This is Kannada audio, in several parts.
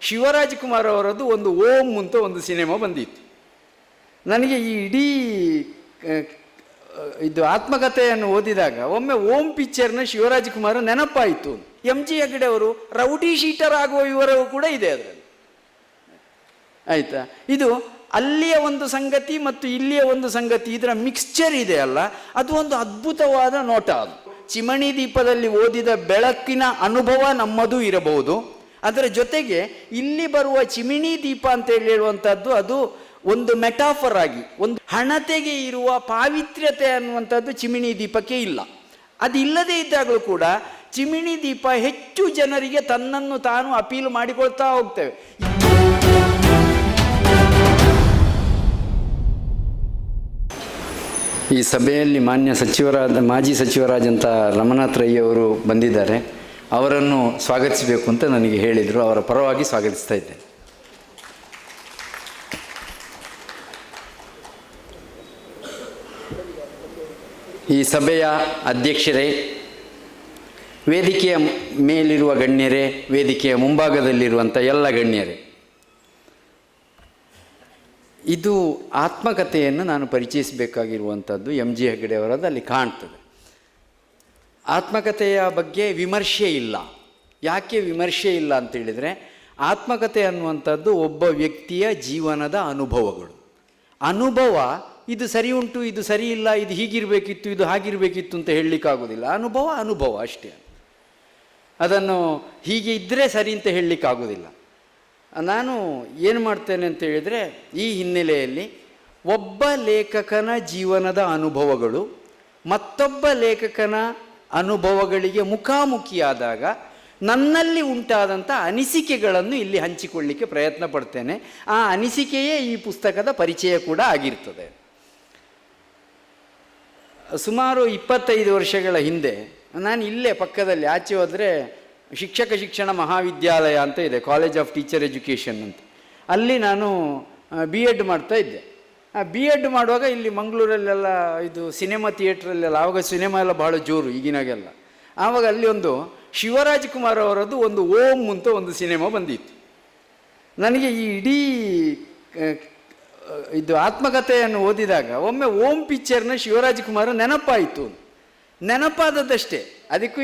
ಶಿವರಾಜ್ಕುಮಾರ್ ಅವರದ್ದು ಒಂದು ಓಂ ಅಂತ ಒಂದು ಸಿನಿಮಾ ಬಂದಿತ್ತು. ನನಗೆ ಈ ಇಡೀ ಇದು ಆತ್ಮಕಥೆಯನ್ನು ಓದಿದಾಗ ಒಮ್ಮೆ ಓಂ ಪಿಕ್ಚರ್ನ ಶಿವರಾಜ್ಕುಮಾರ್ ನೆನಪಾಯಿತು. MG ಹೆಗ್ಡೆ ಅವರು ರೌಡಿ ಶೀಟರ್ ಆಗುವ ವಿವರವೂ ಕೂಡ ಇದೆ ಅದರಲ್ಲಿ. ಆಯಿತಾ, ಇದು ಅಲ್ಲಿಯ ಒಂದು ಸಂಗತಿ ಮತ್ತು ಇಲ್ಲಿಯ ಒಂದು ಸಂಗತಿ, ಇದರ ಮಿಕ್ಸ್ಚರ್ ಇದೆ ಅಲ್ಲ, ಅದು ಒಂದು ಅದ್ಭುತವಾದ ನೋಟ. ಅದು ಚಿಮಣಿ ದೀಪದಲ್ಲಿ ಓದಿದ ಬೆಳಕಿನ ಅನುಭವ ನಮ್ಮದು ಇರಬಹುದು, ಅದರ ಜೊತೆಗೆ ಇಲ್ಲಿ ಬರುವ ಚಿಮಿಣಿ ದೀಪ ಅಂತ ಹೇಳುವಂಥದ್ದು ಅದು ಒಂದು ಮೆಟಾಫರ್ ಆಗಿ, ಒಂದು ಹಣತೆಗೆ ಇರುವ ಪಾವಿತ್ರ್ಯತೆ ಅನ್ನುವಂಥದ್ದು ಚಿಮಿಣಿ ದೀಪಕ್ಕೆ ಇಲ್ಲ. ಅದು ಇಲ್ಲದೇ ಇದ್ದಾಗಲೂ ಕೂಡ ಚಿಮಿಣಿ ದೀಪ ಹೆಚ್ಚು ಜನರಿಗೆ ತನ್ನನ್ನು ತಾನು ಅಪೀಲ್ ಮಾಡಿಕೊಳ್ತಾ ಹೋಗ್ತೇವೆ. ಈ ಸಭೆಯಲ್ಲಿ ಮಾಜಿ ಸಚಿವರಾದಂಥ ರಮನಾಥ್ ರೈ ಅವರು ಬಂದಿದ್ದಾರೆ. ಅವರನ್ನು ಸ್ವಾಗತಿಸಬೇಕು ಅಂತ ನನಗೆ ಹೇಳಿದರು. ಅವರ ಪರವಾಗಿ ಸ್ವಾಗತಿಸ್ತಾ ಇದ್ದೇನೆ. ಈ ಸಭೆಯ ಅಧ್ಯಕ್ಷರೇ, ವೇದಿಕೆಯ ಮೇಲಿರುವ ಗಣ್ಯರೇ, ವೇದಿಕೆಯ ಮುಂಭಾಗದಲ್ಲಿರುವಂಥ ಎಲ್ಲ ಗಣ್ಯರೇ, ಇದು ಆತ್ಮಕಥೆಯನ್ನು ನಾನು ಪರಿಚಯಿಸಬೇಕಾಗಿರುವಂಥದ್ದು MG ಹೆಗ್ಡೆ ಅವರದ್ದು ಅಲ್ಲಿ ಕಾಣ್ತದೆ. ಆತ್ಮಕಥೆಯ ಬಗ್ಗೆ ವಿಮರ್ಶೆ ಇಲ್ಲ. ಯಾಕೆ ವಿಮರ್ಶೆ ಇಲ್ಲ ಅಂತೇಳಿದರೆ, ಆತ್ಮಕಥೆ ಅನ್ನುವಂಥದ್ದು ಒಬ್ಬ ವ್ಯಕ್ತಿಯ ಜೀವನದ ಅನುಭವಗಳು. ಅನುಭವ ಇದು ಸರಿ ಉಂಟು, ಇದು ಸರಿ ಇಲ್ಲ, ಇದು ಹೀಗಿರಬೇಕಿತ್ತು, ಇದು ಹಾಗಿರಬೇಕಿತ್ತು ಅಂತ ಹೇಳಲಿಕ್ಕಾಗೋದಿಲ್ಲ. ಅನುಭವ ಅಷ್ಟೇ. ಅದನ್ನು ಹೀಗೆ ಇದ್ದರೆ ಸರಿ ಅಂತ ಹೇಳಲಿಕ್ಕಾಗೋದಿಲ್ಲ. ನಾನು ಏನು ಮಾಡ್ತೇನೆ ಅಂತ ಹೇಳಿದರೆ, ಈ ಹಿನ್ನೆಲೆಯಲ್ಲಿ ಒಬ್ಬ ಲೇಖಕನ ಜೀವನದ ಅನುಭವಗಳು ಮತ್ತೊಬ್ಬ ಲೇಖಕನ ಅನುಭವಗಳಿಗೆ ಮುಖಾಮುಖಿಯಾದಾಗ ನನ್ನಲ್ಲಿ ಉಂಟಾದಂಥ ಅನಿಸಿಕೆಗಳನ್ನು ಇಲ್ಲಿ ಹಂಚಿಕೊಳ್ಳಿಕ್ಕೆ ಪ್ರಯತ್ನ ಪಡ್ತೇನೆ. ಆ ಅನಿಸಿಕೆಯೇ ಈ ಪುಸ್ತಕದ ಪರಿಚಯ ಕೂಡ ಆಗಿರ್ತದೆ. ಸುಮಾರು 25 ವರ್ಷಗಳ ಹಿಂದೆ ನಾನು ಇಲ್ಲೇ ಪಕ್ಕದಲ್ಲಿ ಆಚೆ ಹೋದರೆ ಶಿಕ್ಷಣ ಮಹಾವಿದ್ಯಾಲಯ ಅಂತ ಇದೆ, ಕಾಲೇಜ್ ಆಫ್ ಟೀಚರ್ ಎಜುಕೇಷನ್ ಅಂತ. ಅಲ್ಲಿ ನಾನು B.Ed ಮಾಡ್ತಾ ಇದ್ದೆ. ಆ B.Ed ಮಾಡುವಾಗ ಇಲ್ಲಿ ಮಂಗಳೂರಲ್ಲೆಲ್ಲ ಇದು ಸಿನಿಮಾ ಥಿಯೇಟ್ರಲ್ಲೆಲ್ಲ, ಆವಾಗ ಸಿನಿಮಾ ಎಲ್ಲ ಭಾಳ ಜೋರು ಈಗಿನಾಗೆಲ್ಲ. ಆವಾಗ ಅಲ್ಲಿ ಒಂದು ಶಿವರಾಜ್ಕುಮಾರ್ ಅವರದ್ದು ಒಂದು ಓಂ ಅಂತ ಒಂದು ಸಿನಿಮಾ ಬಂದಿತ್ತು. ನನಗೆ ಈ ಇಡೀ ಇದು ಆತ್ಮಕಥೆಯನ್ನು ಓದಿದಾಗ ಒಮ್ಮೆ ಓಂ ಪಿಕ್ಚರ್ನ ಶಿವರಾಜ್ಕುಮಾರ್ ನೆನಪಾಯಿತು. ನೆನಪಾದದ್ದಷ್ಟೇ,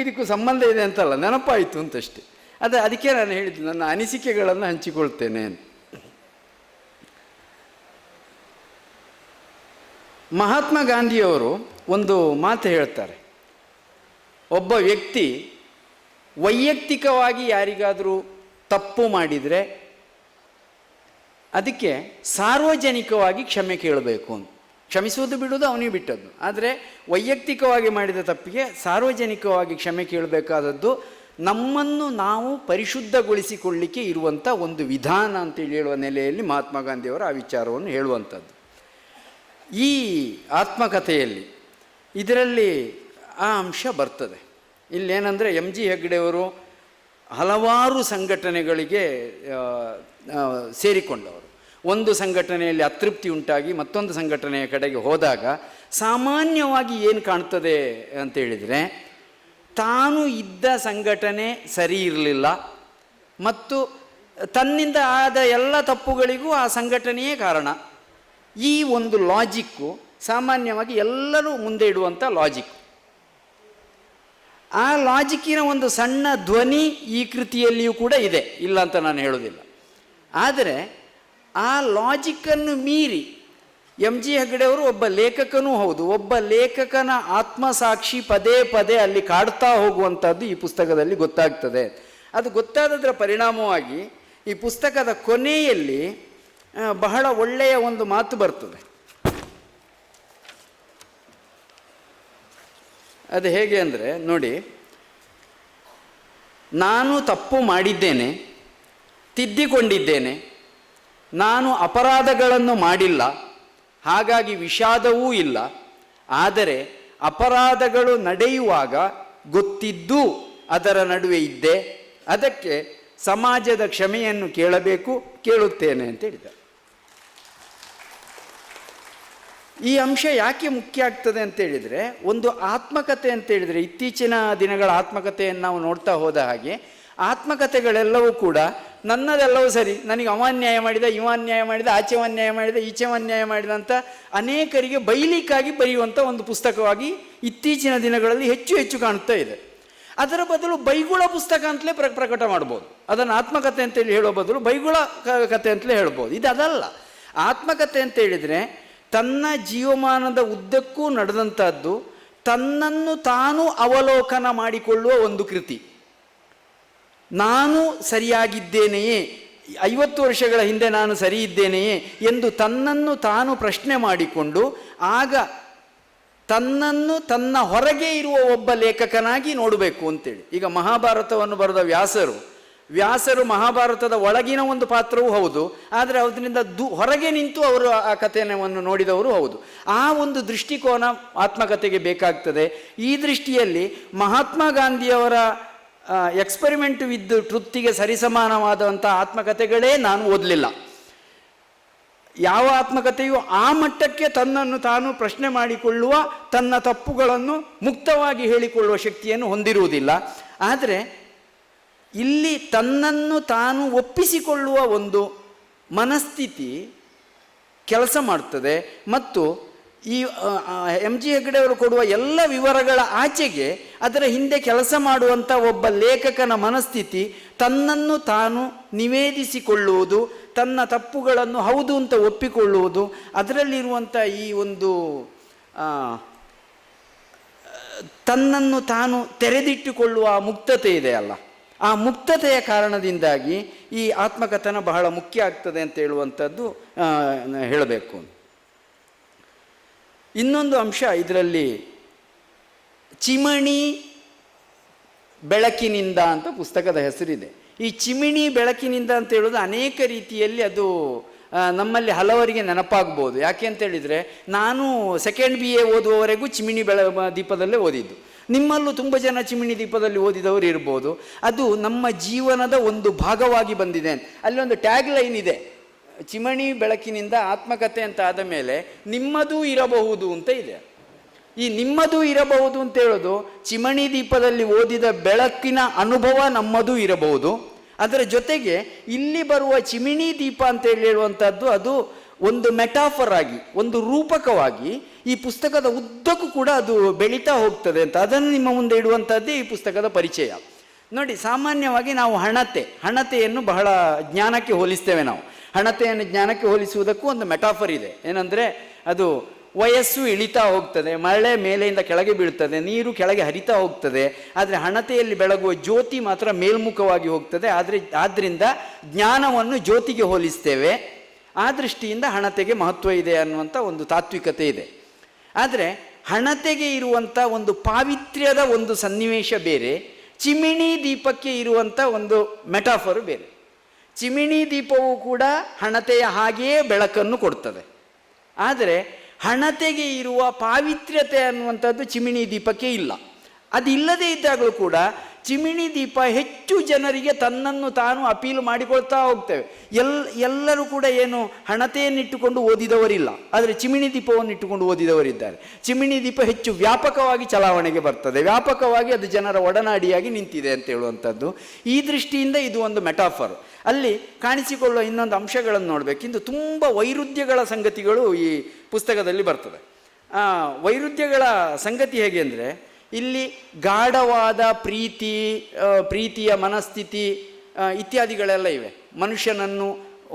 ಇದಕ್ಕೂ ಸಂಬಂಧ ಇದೆ ಅಂತಲ್ಲ, ನೆನಪಾಯಿತು ಅಂತಷ್ಟೇ. ಅದಕ್ಕೆ ನಾನು ಹೇಳಿದ್ದು ನನ್ನ ಅನಿಸಿಕೆಗಳನ್ನು ಹಂಚಿಕೊಳ್ತೇನೆ ಅಂತ. ಮಹಾತ್ಮ ಗಾಂಧಿಯವರು ಒಂದು ಮಾತು ಹೇಳ್ತಾರೆ, ಒಬ್ಬ ವ್ಯಕ್ತಿ ವೈಯಕ್ತಿಕವಾಗಿ ಯಾರಿಗಾದರೂ ತಪ್ಪು ಮಾಡಿದರೆ ಅದಕ್ಕೆ ಸಾರ್ವಜನಿಕವಾಗಿ ಕ್ಷಮೆ ಕೇಳಬೇಕು ಅಂತ. ಕ್ಷಮಿಸುವುದು ಬಿಡುವುದು ಅವನಿಗೆ ಬಿಟ್ಟದ್ದು. ಆದರೆ ವೈಯಕ್ತಿಕವಾಗಿ ಮಾಡಿದ ತಪ್ಪಿಗೆ ಸಾರ್ವಜನಿಕವಾಗಿ ಕ್ಷಮೆ ಕೇಳಬೇಕಾದದ್ದು ನಮ್ಮನ್ನು ನಾವು ಪರಿಶುದ್ಧಗೊಳಿಸಿಕೊಳ್ಳಿಕ್ಕೆ ಇರುವಂಥ ಒಂದು ವಿಧಾನ ಅಂತೇಳಿ ಹೇಳುವ ನೆಲೆಯಲ್ಲಿ ಮಹಾತ್ಮ ಗಾಂಧಿಯವರು ಆ ವಿಚಾರವನ್ನು ಹೇಳುವಂಥದ್ದು. ಈ ಆತ್ಮಕಥೆಯಲ್ಲಿ ಇದರಲ್ಲಿ ಆ ಅಂಶ ಬರ್ತದೆ. ಇಲ್ಲೇನೆಂದರೆ MG ಹೆಗ್ಡೆಯವರು ಹಲವಾರು ಸಂಘಟನೆಗಳಿಗೆ ಸೇರಿಕೊಂಡವರು. ಒಂದು ಸಂಘಟನೆಯಲ್ಲಿ ಅತೃಪ್ತಿ ಉಂಟಾಗಿ ಮತ್ತೊಂದು ಸಂಘಟನೆಯ ಕಡೆಗೆ ಹೋದಾಗ ಸಾಮಾನ್ಯವಾಗಿ ಏನು ಕಾಣ್ತದೆ ಅಂತೇಳಿದರೆ, ತಾನು ಇದ್ದ ಸಂಘಟನೆ ಸರಿ ಇರಲಿಲ್ಲ ಮತ್ತು ತನ್ನಿಂದ ಆದ ಎಲ್ಲ ತಪ್ಪುಗಳಿಗೂ ಆ ಸಂಘಟನೆಯೇ ಕಾರಣ. ಈ ಒಂದು ಲಾಜಿಕ್ಕು ಸಾಮಾನ್ಯವಾಗಿ ಎಲ್ಲರೂ ಮುಂದೆ ಇಡುವಂಥ ಲಾಜಿಕ್. ಆ ಲಾಜಿಕ್ಕಿನ ಒಂದು ಸಣ್ಣ ಧ್ವನಿ ಈ ಕೃತಿಯಲ್ಲಿಯೂ ಕೂಡ ಇದೆ, ಇಲ್ಲ ಅಂತ ನಾನು ಹೇಳೋದಿಲ್ಲ. ಆದರೆ ಆ ಲಾಜಿಕ್ಕನ್ನು ಮೀರಿ MG ಹೆಗ್ಡೆಯವರು ಒಬ್ಬ ಲೇಖಕನೂ ಹೌದು, ಒಬ್ಬ ಲೇಖಕನ ಆತ್ಮಸಾಕ್ಷಿ ಪದೇ ಪದೇ ಅಲ್ಲಿ ಕಾಡ್ತಾ ಹೋಗುವಂಥದ್ದು ಈ ಪುಸ್ತಕದಲ್ಲಿ ಗೊತ್ತಾಗ್ತದೆ. ಅದು ಗೊತ್ತಾದದರ ಪರಿಣಾಮವಾಗಿ ಈ ಪುಸ್ತಕದ ಕೊನೆಯಲ್ಲಿ ಬಹಳ ಒಳ್ಳೆಯ ಒಂದು ಮಾತು ಬರ್ತದೆ. ಅದು ಹೇಗೆ ಅಂದರೆ ನೋಡಿ, ನಾನು ತಪ್ಪು ಮಾಡಿದ್ದೇನೆ, ತಿದ್ದಿಕೊಂಡಿದ್ದೇನೆ, ನಾನು ಅಪರಾಧಗಳನ್ನು ಮಾಡಿಲ್ಲ, ಹಾಗಾಗಿ ವಿಷಾದವೂ ಇಲ್ಲ. ಆದರೆ ಅಪರಾಧಗಳು ನಡೆಯುವಾಗ ಗೊತ್ತಿದ್ದು ಅದರ ನಡುವೆ ಇದ್ದೆ, ಅದಕ್ಕೆ ಸಮಾಜದ ಕ್ಷಮೆಯನ್ನು ಕೇಳಬೇಕು, ಕೇಳುತ್ತೇನೆ ಅಂತ ಹೇಳಿದ್ದಾರೆ. ಈ ಅಂಶ ಯಾಕೆ ಮುಖ್ಯ ಆಗ್ತದೆ ಅಂತೇಳಿದರೆ, ಒಂದು ಆತ್ಮಕಥೆ ಅಂತೇಳಿದರೆ, ಇತ್ತೀಚಿನ ದಿನಗಳ ಆತ್ಮಕಥೆಯನ್ನು ನಾವು ನೋಡ್ತಾ ಹೋದ ಹಾಗೆ ಆತ್ಮಕಥೆಗಳೆಲ್ಲವೂ ಕೂಡ ನನ್ನದೆಲ್ಲವೂ ಸರಿ, ನನಗೆ ಅನ್ಯಾಯ ಮಾಡಿದ, ಅನ್ಯಾಯ ಮಾಡಿದ, ಅನ್ಯಾಯ ಮಾಡಿದ, ಅನ್ಯಾಯ ಮಾಡಿದ ಅಂತ ಅನೇಕರಿಗೆ ಬೈಲಿಕ್ಕಾಗಿ ಬರೆಯುವಂಥ ಒಂದು ಪುಸ್ತಕವಾಗಿ ಇತ್ತೀಚಿನ ದಿನಗಳಲ್ಲಿ ಹೆಚ್ಚು ಹೆಚ್ಚು ಕಾಣ್ತಾ ಇದೆ. ಅದರ ಬದಲು ಬೈಗುಳ ಪುಸ್ತಕ ಅಂತಲೇ ಪ್ರಕಟ ಮಾಡ್ಬೋದು. ಅದನ್ನು ಆತ್ಮಕಥೆ ಅಂತೇಳಿ ಹೇಳೋ ಬದಲು ಬೈಗುಳ ಕಥೆ ಅಂತಲೇ ಹೇಳ್ಬೋದು. ಇದು ಅದಲ್ಲ. ಆತ್ಮಕಥೆ ಅಂತ ಹೇಳಿದರೆ ತನ್ನ ಜೀವಮಾನದ ಉದ್ದಕ್ಕೂ ನಡೆದಂಥದ್ದು, ತನ್ನನ್ನು ತಾನು ಅವಲೋಕನ ಮಾಡಿಕೊಳ್ಳುವ ಒಂದು ಕೃತಿ. ನಾನು ಸರಿಯಾಗಿದ್ದೇನೆಯೇ, 50 ವರ್ಷಗಳ ಹಿಂದೆ ನಾನು ಸರಿ ಇದ್ದೇನೆಯೇ ಎಂದು ತನ್ನನ್ನು ತಾನು ಪ್ರಶ್ನೆ ಮಾಡಿಕೊಂಡು, ಆಗ ತನ್ನನ್ನು ತನ್ನ ಹೊರಗೆ ಇರುವ ಒಬ್ಬ ಲೇಖಕನಾಗಿ ನೋಡಬೇಕು ಅಂತೇಳಿ. ಈಗ ಮಹಾಭಾರತವನ್ನು ಬರೆದ ವ್ಯಾಸರು ಮಹಾಭಾರತದ ಒಳಗಿನ ಒಂದು ಪಾತ್ರವೂ ಹೌದು, ಆದರೆ ಅದರಿಂದ ಹೊರಗೆ ನಿಂತು ಅವರು ಆ ಕಥೆಯನ್ನು ನೋಡಿದವರು ಹೌದು. ಆ ಒಂದು ದೃಷ್ಟಿಕೋನ ಆತ್ಮಕಥೆಗೆ ಬೇಕಾಗ್ತದೆ. ಈ ದೃಷ್ಟಿಯಲ್ಲಿ ಮಹಾತ್ಮ ಗಾಂಧಿಯವರ ಎಕ್ಸ್ಪೆರಿಮೆಂಟ್ ವಿತ್ ಟ್ರುತ್ತಿಗೆ ಸರಿಸಮಾನವಾದಂಥ ಆತ್ಮಕಥೆಗಳೇ ನಾನು ಓದಲಿಲ್ಲ. ಯಾವ ಆತ್ಮಕಥೆಯು ಆ ಮಟ್ಟಕ್ಕೆ ತನ್ನನ್ನು ತಾನು ಪ್ರಶ್ನೆ ಮಾಡಿಕೊಳ್ಳುವ, ತನ್ನ ತಪ್ಪುಗಳನ್ನು ಮುಕ್ತವಾಗಿ ಹೇಳಿಕೊಳ್ಳುವ ಶಕ್ತಿಯನ್ನು ಹೊಂದಿರುವುದಿಲ್ಲ. ಆದರೆ ಇಲ್ಲಿ ತನ್ನನ್ನು ತಾನು ಒಪ್ಪಿಸಿಕೊಳ್ಳುವ ಒಂದು ಮನಸ್ಥಿತಿ ಕೆಲಸ ಮಾಡ್ತದೆ. ಮತ್ತು ಈ MG ಹೆಗ್ಗಡೆ ಅವರು ಕೊಡುವ ಎಲ್ಲ ವಿವರಗಳ ಆಚೆಗೆ ಅದರ ಹಿಂದೆ ಕೆಲಸ ಮಾಡುವಂಥ ಒಬ್ಬ ಲೇಖಕನ ಮನಸ್ಥಿತಿ ತನ್ನನ್ನು ತಾನು ನಿವೇದಿಸಿಕೊಳ್ಳುವುದು, ತನ್ನ ತಪ್ಪುಗಳನ್ನು ಹೌದು ಅಂತ ಒಪ್ಪಿಕೊಳ್ಳುವುದು, ಅದರಲ್ಲಿರುವಂಥ ಈ ಒಂದು ತನ್ನನ್ನು ತಾನು ತೆರೆದಿಟ್ಟುಕೊಳ್ಳುವ ಮುಕ್ತತೆ ಇದೆಯಲ್ಲ, ಆ ಮುಕ್ತತೆಯ ಕಾರಣದಿಂದಾಗಿ ಈ ಆತ್ಮಕಥನ ಬಹಳ ಮುಖ್ಯ ಆಗ್ತದೆ ಅಂತ ಹೇಳುವಂಥದ್ದು ಹೇಳಬೇಕು. ಇನ್ನೊಂದು ಅಂಶ ಇದರಲ್ಲಿ, ಚಿಮಣಿ ಬೆಳಕಿನಿಂದ ಅಂತ ಪುಸ್ತಕದ ಹೆಸರಿದೆ. ಈ ಚಿಮಣಿ ಬೆಳಕಿನಿಂದ ಅಂತ ಹೇಳೋದು ಅನೇಕ ರೀತಿಯಲ್ಲಿ ಅದು ನಮ್ಮಲ್ಲಿ ಹಲವರಿಗೆ ನೆನಪಾಗ್ಬೋದು. ಯಾಕೆ ಅಂತೇಳಿದರೆ, ನಾನು ಸೆಕೆಂಡ್ BA ಓದುವವರೆಗೂ ಚಿಮಣಿ ದೀಪದಲ್ಲೇ ಓದಿದ್ದು. ನಿಮ್ಮಲ್ಲೂ ತುಂಬ ಜನ ಚಿಮಣಿ ದೀಪದಲ್ಲಿ ಓದಿದವರು ಇರ್ಬೋದು. ಅದು ನಮ್ಮ ಜೀವನದ ಒಂದು ಭಾಗವಾಗಿ ಬಂದಿದೆ. ಅಲ್ಲಿ ಒಂದು ಟ್ಯಾಗ್ ಲೈನ್ ಇದೆ, ಚಿಮಣಿ ಬೆಳಕಿನಿಂದ ಆತ್ಮಕಥೆ ಅಂತ ಆದ ಮೇಲೆ ನಿಮ್ಮದೂ ಇರಬಹುದು ಅಂತ ಇದೆ. ಈ ನಿಮ್ಮದೂ ಇರಬಹುದು ಅಂತ ಹೇಳೋದು, ಚಿಮಣಿ ದೀಪದಲ್ಲಿ ಓದಿದ ಬೆಳಕಿನ ಅನುಭವ ನಮ್ಮದೂ ಇರಬಹುದು. ಅದರ ಜೊತೆಗೆ ಇಲ್ಲಿ ಬರುವ ಚಿಮಣಿ ದೀಪ ಅಂತ ಹೇಳುವಂಥದ್ದು ಅದು ಒಂದು ಮೆಟಾಫರ್ ಆಗಿ, ಒಂದು ರೂಪಕವಾಗಿ ಈ ಪುಸ್ತಕದ ಉದ್ದಕ್ಕೂ ಕೂಡ ಅದು ಬೆಳೀತಾ ಹೋಗ್ತದೆ ಅಂತ, ಅದನ್ನು ನಿಮ್ಮ ಮುಂದೆ ಇಡುವಂಥದ್ದೇ ಈ ಪುಸ್ತಕದ ಪರಿಚಯ. ನೋಡಿ, ಸಾಮಾನ್ಯವಾಗಿ ನಾವು ಹಣತೆಯನ್ನು ಬಹಳ ಜ್ಞಾನಕ್ಕೆ ಹೋಲಿಸ್ತೇವೆ. ನಾವು ಹಣತೆಯನ್ನು ಜ್ಞಾನಕ್ಕೆ ಹೋಲಿಸುವುದಕ್ಕೂ ಒಂದು ಮೆಟಾಫರ್ ಇದೆ. ಏನಂದರೆ, ಅದು ವಯಸ್ಸು ಇಳಿತಾ ಹೋಗ್ತದೆ, ಮಳೆ ಮೇಲೆಯಿಂದ ಕೆಳಗೆ ಬೀಳ್ತದೆ, ನೀರು ಕೆಳಗೆ ಹರಿತಾ ಹೋಗ್ತದೆ. ಆದರೆ ಹಣತೆಯಲ್ಲಿ ಬೆಳಗುವ ಜ್ಯೋತಿ ಮಾತ್ರ ಮೇಲ್ಮುಖವಾಗಿ ಹೋಗ್ತದೆ. ಆದ್ದರಿಂದ ಜ್ಞಾನವನ್ನು ಜ್ಯೋತಿಗೆ ಹೋಲಿಸ್ತೇವೆ. ಆ ದೃಷ್ಟಿಯಿಂದ ಹಣತೆಗೆ ಮಹತ್ವ ಇದೆ ಅನ್ನುವಂಥ ಒಂದು ತಾತ್ವಿಕತೆ ಇದೆ. ಆದರೆ ಹಣತೆಗೆ ಇರುವಂಥ ಒಂದು ಪಾವಿತ್ರ್ಯದ ಒಂದು ಸನ್ನಿವೇಶ ಬೇರೆ, ಚಿಮಿಣಿ ದೀಪಕ್ಕೆ ಇರುವಂಥ ಒಂದು ಮೆಟಾಫರು ಬೇರೆ. ಚಿಮಿಣಿ ದೀಪವು ಕೂಡ ಹಣತೆಯ ಹಾಗೆಯೇ ಬೆಳಕನ್ನು ಕೊಡ್ತದೆ. ಆದರೆ ಹಣತೆಗೆ ಇರುವ ಪಾವಿತ್ರ್ಯತೆ ಅನ್ನುವಂಥದ್ದು ಚಿಮಿಣಿ ದೀಪಕ್ಕೆ ಇಲ್ಲ. ಅದಿಲ್ಲದೇ ಇದ್ದಾಗಲೂ ಕೂಡ ಚಿಮಿಣಿ ದೀಪ ಹೆಚ್ಚು ಜನರಿಗೆ ತನ್ನನ್ನು ತಾನು ಅಪೀಲ್ ಮಾಡಿಕೊಳ್ತಾ ಹೋಗ್ತೇವೆ. ಎಲ್ಲರೂ ಕೂಡ ಏನು ಹಣತೆಯನ್ನಿಟ್ಟುಕೊಂಡು ಓದಿದವರಿಲ್ಲ, ಆದರೆ ಚಿಮಿಣಿ ದೀಪವನ್ನು ಇಟ್ಟುಕೊಂಡು ಓದಿದವರಿದ್ದಾರೆ. ಚಿಮಿಣಿ ದೀಪ ಹೆಚ್ಚು ವ್ಯಾಪಕವಾಗಿ ಚಲಾವಣೆಗೆ ಬರ್ತದೆ, ವ್ಯಾಪಕವಾಗಿ ಅದು ಜನರ ಒಡನಾಡಿಯಾಗಿ ನಿಂತಿದೆ ಅಂತ ಹೇಳುವಂಥದ್ದು. ಈ ದೃಷ್ಟಿಯಿಂದ ಇದು ಒಂದು ಮೆಟಾಫರ್. ಅಲ್ಲಿ ಕಾಣಿಸಿಕೊಳ್ಳುವ ಇನ್ನೊಂದು ಅಂಶಗಳನ್ನು ನೋಡಬೇಕಿಂದು ತುಂಬ ವೈರುಧ್ಯಗಳ ಸಂಗತಿಗಳು ಈ ಪುಸ್ತಕದಲ್ಲಿ ಬರ್ತದೆ. ವೈರುಧ್ಯಗಳ ಸಂಗತಿ ಹೇಗೆ ಅಂದರೆ, ಇಲ್ಲಿ ಗಾಢವಾದ ಪ್ರೀತಿಯ ಮನಸ್ಥಿತಿ ಇತ್ಯಾದಿಗಳೆಲ್ಲ ಇವೆ. ಮನುಷ್ಯನನ್ನು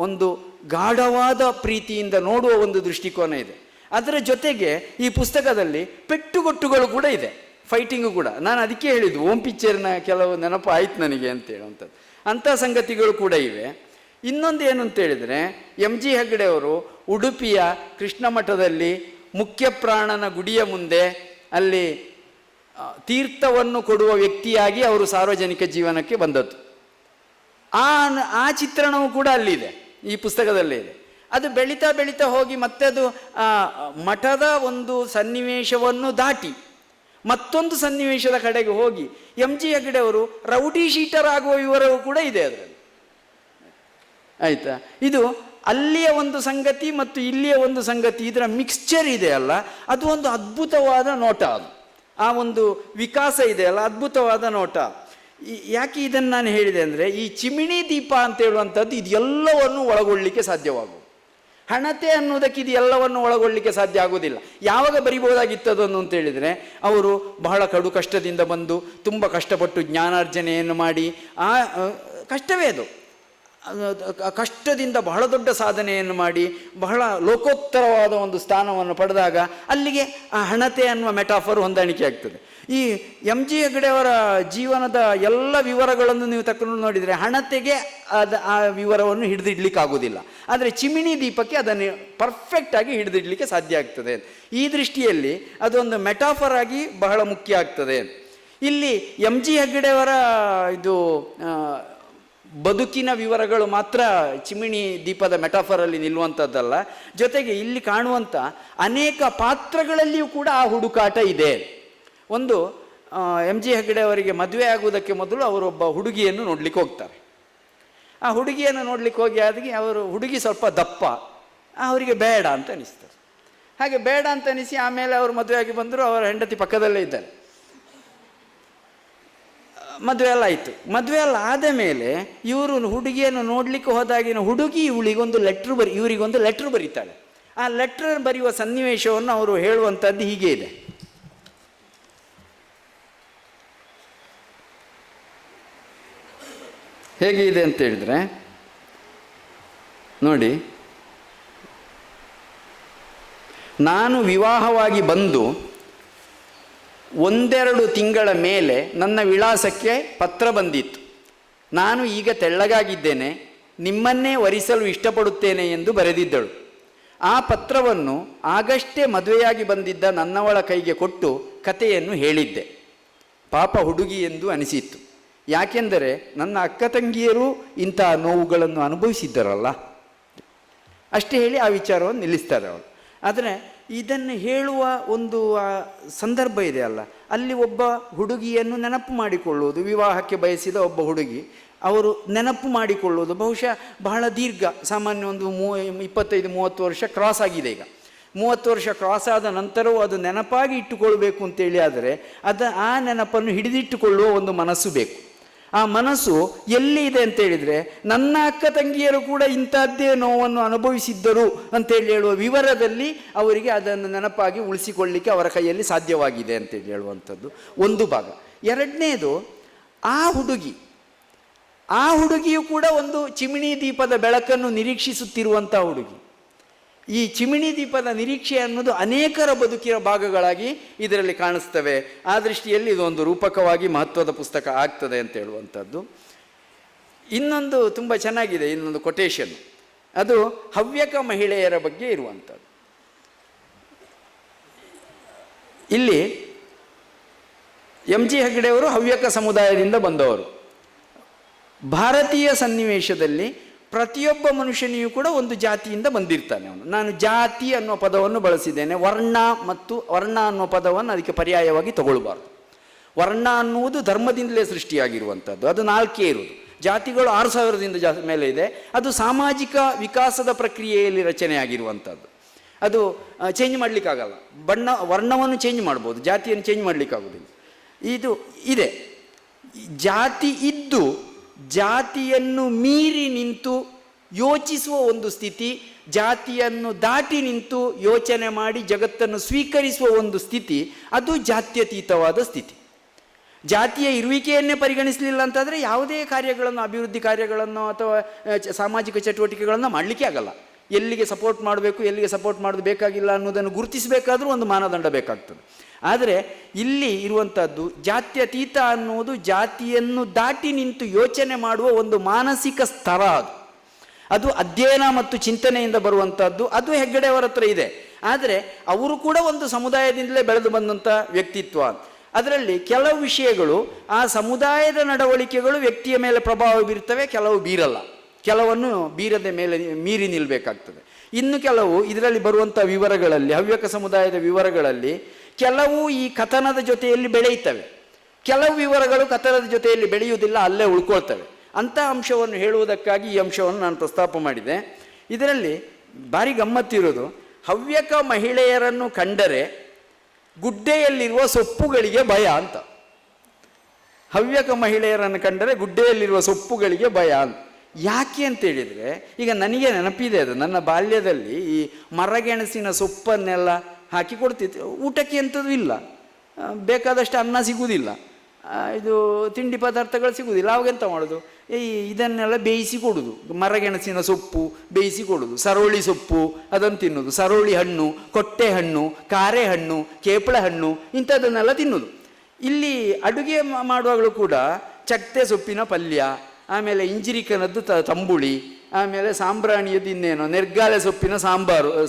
ಒಂದು ಗಾಢವಾದ ಪ್ರೀತಿಯಿಂದ ನೋಡುವ ಒಂದು ದೃಷ್ಟಿಕೋನ ಇದೆ. ಅದರ ಜೊತೆಗೆ ಈ ಪುಸ್ತಕದಲ್ಲಿ ಪೆಟ್ಟುಗೊಟ್ಟುಗಳು ಕೂಡ ಇದೆ, ಫೈಟಿಂಗು ಕೂಡ. ನಾನು ಅದಕ್ಕೆ ಹೇಳಿದ್ದು ಓಂ ಪಿಕ್ಚರ್ನ ಕೆಲವು ನೆನಪು ಆಯ್ತು ನನಗೆ ಅಂತ ಹೇಳುವಂಥದ್ದು. ಅಂಥ ಸಂಗತಿಗಳು ಕೂಡ ಇವೆ. ಇನ್ನೊಂದು ಏನು ಅಂತೇಳಿದರೆ, MG ಹೆಗ್ಗಡೆ ಅವರು ಉಡುಪಿಯ ಕೃಷ್ಣ ಮಠದಲ್ಲಿ ಮುಖ್ಯ ಪ್ರಾಣನ ಗುಡಿಯ ಮುಂದೆ ಅಲ್ಲಿ ತೀರ್ಥವನ್ನು ಕೊಡುವ ವ್ಯಕ್ತಿಯಾಗಿ ಅವರು ಸಾರ್ವಜನಿಕ ಜೀವನಕ್ಕೆ ಬಂದದ್ದು. ಆ ಚಿತ್ರಣವೂ ಕೂಡ ಅಲ್ಲಿದೆ, ಈ ಪುಸ್ತಕದಲ್ಲೇ ಇದೆ. ಅದು ಬೆಳೀತಾ ಬೆಳೀತಾ ಹೋಗಿ ಮತ್ತೆ ಅದು ಮಠದ ಒಂದು ಸನ್ನಿವೇಶವನ್ನು ದಾಟಿ ಮತ್ತೊಂದು ಸನ್ನಿವೇಶದ ಕಡೆಗೆ ಹೋಗಿ MG ಹೆಗ್ಗಡೆ ಅವರು ರೌಡಿ ಶೀಟರ್ ಆಗುವ ವಿವರವೂ ಕೂಡ ಇದೆ ಅದರಲ್ಲಿ. ಆಯಿತಾ? ಇದು ಅಲ್ಲಿಯ ಒಂದು ಸಂಗತಿ ಮತ್ತು ಇಲ್ಲಿಯ ಒಂದು ಸಂಗತಿ, ಇದರ ಮಿಕ್ಸ್ಚರ್ ಇದೆಯಲ್ಲ, ಅದು ಒಂದು ಅದ್ಭುತವಾದ ನೋಟ. ಅದು ಆ ಒಂದು ವಿಕಾಸ ಇದೆಯಲ್ಲ, ಅದ್ಭುತವಾದ ನೋಟ. ಯಾಕೆ ಇದನ್ನು ನಾನು ಹೇಳಿದೆ ಅಂದರೆ, ಈ ಚಿಮಿಣಿ ದೀಪ ಅಂತ ಹೇಳುವಂಥದ್ದು ಇದೆಲ್ಲವನ್ನು ಒಳಗೊಳ್ಳಲಿಕ್ಕೆ ಸಾಧ್ಯವಾಗುವುದು. ಹಣತೆ ಅನ್ನೋದಕ್ಕೆ ಇದು ಎಲ್ಲವನ್ನು ಒಳಗೊಳ್ಳಲಿಕ್ಕೆ ಸಾಧ್ಯ ಆಗೋದಿಲ್ಲ. ಯಾವಾಗ ಬರಿಬೋದಾಗಿತ್ತು ಅದನ್ನು ಅಂತ ಹೇಳಿದರೆ, ಅವರು ಬಹಳ ಕಡು ಕಷ್ಟದಿಂದ ಬಂದು ತುಂಬ ಕಷ್ಟಪಟ್ಟು ಜ್ಞಾನಾರ್ಜನೆಯನ್ನು ಮಾಡಿ, ಆ ಕಷ್ಟವೇ ಅದು, ಕಷ್ಟದಿಂದ ಬಹಳ ದೊಡ್ಡ ಸಾಧನೆಯನ್ನು ಮಾಡಿ ಬಹಳ ಲೋಕೋತ್ತರವಾದ ಒಂದು ಸ್ಥಾನವನ್ನು ಪಡೆದಾಗ ಅಲ್ಲಿಗೆ ಆ ಹಣತೆ ಅನ್ನುವ ಮೆಟಾಫರ್ ಹೊಂದಾಣಿಕೆ ಆಗ್ತದೆ. ಈ ಎಂ ಜಿ ಹೆಗ್ಡೆ ಅವರ ಜೀವನದ ಎಲ್ಲ ವಿವರಗಳನ್ನು ನೀವು ತಕೊಂಡು ನೋಡಿದರೆ ಹಣತೆಗೆ ಆ ವಿವರವನ್ನು ಹಿಡಿದಿಡ್ಲಿಕ್ಕಾಗೋದಿಲ್ಲ, ಆದರೆ ಚಿಮಿಣಿ ದೀಪಕ್ಕೆ ಅದನ್ನು ಪರ್ಫೆಕ್ಟಾಗಿ ಹಿಡಿದಿಡ್ಲಿಕ್ಕೆ ಸಾಧ್ಯ ಆಗ್ತದೆ. ಈ ದೃಷ್ಟಿಯಲ್ಲಿ ಅದೊಂದು ಮೆಟಾಫರ್ ಆಗಿ ಬಹಳ ಮುಖ್ಯ ಆಗ್ತದೆ. ಇಲ್ಲಿ ಎಂ ಜಿ ಹೆಗ್ಡೆಯವರ ಇದು ಬದುಕಿನ ವಿವರಗಳು ಮಾತ್ರ ಚಿಮಿಣಿ ದೀಪದ ಮೆಟಾಫರಲ್ಲಿ ನಿಲ್ಲುವಂಥದ್ದಲ್ಲ, ಜೊತೆಗೆ ಇಲ್ಲಿ ಕಾಣುವಂಥ ಅನೇಕ ಪಾತ್ರಗಳಲ್ಲಿಯೂ ಕೂಡ ಆ ಹುಡುಕಾಟ ಇದೆ. ಒಂದು ಎಂ ಜಿ ಹೆಗ್ಡೆ ಅವರಿಗೆ ಮದುವೆ ಆಗುವುದಕ್ಕೆ ಮೊದಲು ಅವರೊಬ್ಬ ಹುಡುಗಿಯನ್ನು ನೋಡ್ಲಿಕ್ಕೆ ಹೋಗ್ತಾರೆ. ಆ ಹುಡುಗಿಯನ್ನು ನೋಡ್ಲಿಕ್ಕೆ ಹೋಗಿ ಆಗಿ ಅವರು ಹುಡುಗಿ ಸ್ವಲ್ಪ ದಪ್ಪ, ಅವರಿಗೆ ಬೇಡ ಅಂತ ಅನಿಸ್ತದೆ. ಹಾಗೆ ಬೇಡ ಅಂತ ಅನಿಸಿ ಆಮೇಲೆ ಅವರು ಮದುವೆಯಾಗಿ ಬಂದರು, ಅವರ ಹೆಂಡತಿ ಪಕ್ಕದಲ್ಲೇ ಇದ್ದಾರೆ. ಮದುವೆ ಎಲ್ಲ ಆಯಿತು. ಮದುವೆ ಎಲ್ಲ ಆದ ಮೇಲೆ ಇವರು ಹುಡುಗಿಯನ್ನು ನೋಡಲಿಕ್ಕೆ ಹೋದಾಗಿನ ಹುಡುಗಿ ಇವರಿಗೊಂದು ಲೆಟ್ರ್ ಬರೀತಾಳೆ. ಆ ಲೆಟ್ರ್ ಬರೆಯುವ ಸನ್ನಿವೇಶವನ್ನು ಅವರು ಹೇಳುವಂಥದ್ದು ಹೀಗೆ ಇದೆ. ಹೇಗೆ ಇದೆ ಅಂತ ಹೇಳಿದ್ರೆ ನೋಡಿ, ನಾನು ವಿವಾಹವಾಗಿ ಬಂದು 1-2 ತಿಂಗಳ ಮೇಲೆ ನನ್ನ ವಿಳಾಸಕ್ಕೆ ಪತ್ರ ಬಂದಿತ್ತು. ನಾನು ಈಗ ತೆಳ್ಳಗಾಗಿದ್ದೇನೆ, ನಿಮ್ಮನ್ನೇ ವರಿಸಲು ಇಷ್ಟಪಡುತ್ತೇನೆ ಎಂದು ಬರೆದಿದ್ದಳು. ಆ ಪತ್ರವನ್ನು ಆಗಷ್ಟೇ ಮದುವೆಯಾಗಿ ಬಂದಿದ್ದ ನನ್ನವಳ ಕೈಗೆ ಕೊಟ್ಟು ಕಥೆಯನ್ನು ಹೇಳಿದ್ದೆ. ಪಾಪ ಹುಡುಗಿ ಎಂದು ಅನಿಸಿತ್ತು. ಯಾಕೆಂದರೆ ನನ್ನ ಅಕ್ಕ ತಂಗಿಯರು ಇಂತಹ ನೋವುಗಳನ್ನು ಅನುಭವಿಸಿದ್ದರಲ್ಲ. ಅಷ್ಟೇ ಹೇಳಿ ಆ ವಿಚಾರವನ್ನು ನಿಲ್ಲಿಸ್ತಾರೆ ಅವರು. ಆದರೆ ಇದನ್ನು ಹೇಳುವ ಒಂದು ಸಂದರ್ಭ ಇದೆ ಅಲ್ಲ, ಅಲ್ಲಿ ಒಬ್ಬ ಹುಡುಗಿಯನ್ನು ನೆನಪು ಮಾಡಿಕೊಳ್ಳುವುದು, ವಿವಾಹಕ್ಕೆ ಬಯಸಿದ ಒಬ್ಬ ಹುಡುಗಿ ಅವರು ನೆನಪು ಮಾಡಿಕೊಳ್ಳುವುದು ಬಹುಶಃ ಬಹಳ ದೀರ್ಘ, ಸಾಮಾನ್ಯ ಒಂದು 25-30 ವರ್ಷ ಕ್ರಾಸ್ ಆಗಿದೆ. ಈಗ 30 ವರ್ಷ ಕ್ರಾಸ್ ಆದ ನಂತರವೂ ಅದು ನೆನಪಾಗಿ ಇಟ್ಟುಕೊಳ್ಬೇಕು ಅಂತೇಳಿ ಆದರೆ ಆ ನೆನಪನ್ನು ಹಿಡಿದಿಟ್ಟುಕೊಳ್ಳುವ ಒಂದು ಮನಸ್ಸು ಬೇಕು. ಆ ಮನಸ್ಸು ಎಲ್ಲಿ ಇದೆ ಅಂತ ಹೇಳಿದರೆ, ನನ್ನ ಅಕ್ಕ ತಂಗಿಯರು ಕೂಡ ಇಂಥದ್ದೇ ನೋವನ್ನು ಅನುಭವಿಸಿದ್ದರು ಅಂತೇಳಿ ಹೇಳುವ ವಿವರದಲ್ಲಿ ಅವರಿಗೆ ಅದನ್ನು ನೆನಪಾಗಿ ಉಳಿಸಿಕೊಳ್ಳಲಿಕ್ಕೆ ಅವರ ಕೈಯಲ್ಲಿ ಸಾಧ್ಯವಾಗಿದೆ ಅಂತೇಳಿ ಹೇಳುವಂಥದ್ದು ಒಂದು ಭಾಗ. ಎರಡನೇದು, ಆ ಹುಡುಗಿಯು ಕೂಡ ಒಂದು ಚಿಮಿಣಿ ದೀಪದ ಬೆಳಕನ್ನು ನಿರೀಕ್ಷಿಸುತ್ತಿರುವಂಥ ಹುಡುಗಿ. ಈ ಚಿಮಿಣಿ ದೀಪದ ನಿರೀಕ್ಷೆ ಅನ್ನೋದು ಅನೇಕರ ಬದುಕಿನ ಭಾಗಗಳಾಗಿ ಇದರಲ್ಲಿ ಕಾಣಿಸ್ತವೆ. ಆ ದೃಷ್ಟಿಯಲ್ಲಿ ಇದೊಂದು ರೂಪಕವಾಗಿ ಮಹತ್ವದ ಪುಸ್ತಕ ಆಗ್ತದೆ ಅಂತ ಹೇಳುವಂಥದ್ದು. ಇನ್ನೊಂದು ತುಂಬ ಚೆನ್ನಾಗಿದೆ, ಇನ್ನೊಂದು ಕೊಟೇಶನ್, ಅದು ಹವ್ಯಕ ಮಹಿಳೆಯರ ಬಗ್ಗೆ ಇರುವಂಥದ್ದು. ಇಲ್ಲಿ ಎಂ ಜಿ ಹೆಗ್ಡೆಯವರು ಹವ್ಯಕ ಸಮುದಾಯದಿಂದ ಬಂದವರು. ಭಾರತೀಯ ಸನ್ನಿವೇಶದಲ್ಲಿ ಪ್ರತಿಯೊಬ್ಬ ಮನುಷ್ಯನಿಯೂ ಕೂಡ ಒಂದು ಜಾತಿಯಿಂದ ಬಂದಿರ್ತಾನೆ. ನಾನು ಜಾತಿ ಅನ್ನೋ ಪದವನ್ನು ಬಳಸಿದ್ದೇನೆ, ವರ್ಣ ಅನ್ನೋ ಪದವನ್ನು ಅದಕ್ಕೆ ಪರ್ಯಾಯವಾಗಿ ತಗೊಳ್ಬಾರ್ದು. ವರ್ಣ ಅನ್ನುವುದು ಧರ್ಮದಿಂದಲೇ ಸೃಷ್ಟಿಯಾಗಿರುವಂಥದ್ದು, ಅದು 4 ಇರುವುದು. ಜಾತಿಗಳು 6000ದಿಂದ ಮೇಲೆ ಇದೆ. ಅದು ಸಾಮಾಜಿಕ ವಿಕಾಸದ ಪ್ರಕ್ರಿಯೆಯಲ್ಲಿ ರಚನೆಯಾಗಿರುವಂಥದ್ದು. ಅದು ಚೇಂಜ್ ಮಾಡಲಿಕ್ಕಾಗಲ್ಲ. ವರ್ಣವನ್ನು ಚೇಂಜ್ ಮಾಡ್ಬೋದು, ಜಾತಿಯನ್ನು ಚೇಂಜ್ ಮಾಡಲಿಕ್ಕಾಗೋದಿಲ್ಲ. ಇದು ಇದೆ. ಜಾತಿ ಇದ್ದು ಜಾತಿಯನ್ನು ಮೀರಿ ನಿಂತು ಯೋಚಿಸುವ ಒಂದು ಸ್ಥಿತಿ, ಜಾತಿಯನ್ನು ದಾಟಿ ನಿಂತು ಯೋಚನೆ ಮಾಡಿ ಜಗತ್ತನ್ನು ಸ್ವೀಕರಿಸುವ ಒಂದು ಸ್ಥಿತಿ, ಅದು ಜಾತ್ಯತೀತವಾದ ಸ್ಥಿತಿ. ಜಾತಿಯ ಇರುವಿಕೆಯನ್ನೇ ಪರಿಗಣಿಸಲಿಲ್ಲ ಅಂತಂದರೆ ಯಾವುದೇ ಕಾರ್ಯಗಳನ್ನು, ಅಭಿವೃದ್ಧಿ ಕಾರ್ಯಗಳನ್ನು ಅಥವಾ ಸಾಮಾಜಿಕ ಚಟುವಟಿಕೆಗಳನ್ನು ಮಾಡಲಿಕ್ಕೆ ಆಗಲ್ಲ. ಎಲ್ಲಿಗೆ ಸಪೋರ್ಟ್ ಮಾಡಬೇಕು, ಎಲ್ಲಿಗೆ ಸಪೋರ್ಟ್ ಮಾಡೋದು ಬೇಕಾಗಿಲ್ಲ ಅನ್ನೋದನ್ನು ಗುರುತಿಸಬೇಕಾದ್ರೂ ಒಂದು ಮಾನದಂಡ ಬೇಕಾಗ್ತದೆ. ಆದರೆ ಇಲ್ಲಿ ಇರುವಂಥದ್ದು ಜಾತ್ಯತೀತ ಅನ್ನುವುದು ಜಾತಿಯನ್ನು ದಾಟಿ ನಿಂತು ಯೋಚನೆ ಮಾಡುವ ಒಂದು ಮಾನಸಿಕ ಸ್ತರ. ಅದು ಅಧ್ಯಯನ ಮತ್ತು ಚಿಂತನೆಯಿಂದ ಬರುವಂಥದ್ದು. ಅದು ಹೆಗ್ಗಡೆಯವರ ಹತ್ರ ಇದೆ. ಆದರೆ ಅವರು ಕೂಡ ಒಂದು ಸಮುದಾಯದಿಂದಲೇ ಬೆಳೆದು ಬಂದಂಥ ವ್ಯಕ್ತಿತ್ವ. ಅದರಲ್ಲಿ ಕೆಲವು ವಿಷಯಗಳು, ಆ ಸಮುದಾಯದ ನಡವಳಿಕೆಗಳು ವ್ಯಕ್ತಿಯ ಮೇಲೆ ಪ್ರಭಾವ ಬೀರ್ತವೆ, ಕೆಲವು ಬೀರಲ್ಲ. ಕೆಲವನ್ನು ಬೀರದ ಮೇಲೆ ಮೀರಿ ನಿಲ್ಲಬೇಕಾಗ್ತದೆ. ಇನ್ನು ಕೆಲವು ಇದರಲ್ಲಿ ಬರುವಂಥ ವಿವರಗಳಲ್ಲಿ, ಹವ್ಯಕ ಸಮುದಾಯದ ವಿವರಗಳಲ್ಲಿ ಕೆಲವು ಈ ಕಥನದ ಜೊತೆಯಲ್ಲಿ ಬೆಳೆಯುತ್ತವೆ, ಕೆಲವು ವಿವರಗಳು ಕಥನದ ಜೊತೆಯಲ್ಲಿ ಬೆಳೆಯುವುದಿಲ್ಲ, ಅಲ್ಲೇ ಉಳ್ಕೊಳ್ತವೆ. ಅಂಥ ಅಂಶವನ್ನು ಹೇಳುವುದಕ್ಕಾಗಿ ಈ ಅಂಶವನ್ನು ನಾನು ಪ್ರಸ್ತಾಪ ಮಾಡಿದೆ. ಇದರಲ್ಲಿ ಭಾರಿ ಗಮ್ಮತ್ತಿರೋದು, ಹವ್ಯಕ ಮಹಿಳೆಯರನ್ನು ಕಂಡರೆ ಗುಡ್ಡೆಯಲ್ಲಿರುವ ಸೊಪ್ಪುಗಳಿಗೆ ಭಯ ಅಂತ. ಹವ್ಯಕ ಮಹಿಳೆಯರನ್ನು ಕಂಡರೆ ಗುಡ್ಡೆಯಲ್ಲಿರುವ ಸೊಪ್ಪುಗಳಿಗೆ ಭಯ. ಯಾಕೆ ಅಂತೇಳಿದರೆ, ಈಗ ನನಗೆ ನೆನಪಿದೆ ಅದು, ನನ್ನ ಬಾಲ್ಯದಲ್ಲಿ ಈ ಮರಗೆಣಸಿನ ಸೊಪ್ಪನ್ನೆಲ್ಲ ಹಾಕಿ ಕೊಡ್ತಿತ್ತು. ಊಟಕ್ಕೆ ಎಂಥದ್ದು ಇಲ್ಲ, ಬೇಕಾದಷ್ಟು ಅನ್ನ ಸಿಗುವುದಿಲ್ಲ, ಇದು ತಿಂಡಿ ಪದಾರ್ಥಗಳು ಸಿಗುವುದಿಲ್ಲ. ಅವಾಗೆಂತ ಮಾಡೋದು, ಇದನ್ನೆಲ್ಲ ಬೇಯಿಸಿ ಕೊಡೋದು. ಮರಗೆಣಸಿನ ಸೊಪ್ಪು ಬೇಯಿಸಿ ಕೊಡೋದು, ಸರೋಳಿ ಸೊಪ್ಪು ಅದನ್ನು ತಿನ್ನೋದು, ಸರೋಳಿ ಹಣ್ಣು, ಕೊಟ್ಟೆ ಹಣ್ಣು, ಕಾರೆ ಹಣ್ಣು, ಕೇಪಳ ಹಣ್ಣು ಇಂಥದ್ದನ್ನೆಲ್ಲ ತಿನ್ನೋದು. ಇಲ್ಲಿ ಅಡುಗೆ ಮಾಡುವಾಗಲೂ ಕೂಡ ಚಕ್ತೆ ಸೊಪ್ಪಿನ ಪಲ್ಯ, ಆಮೇಲೆ ಇಂಜಿರಿಕನದ್ದು ತಂಬುಳಿ, ಆಮೇಲೆ ಸಾಂಬ್ರಾಣಿಯದ್ದು ಇನ್ನೇನೋ ನೆರ್ಗಾಲೆ ಸೊಪ್ಪಿನ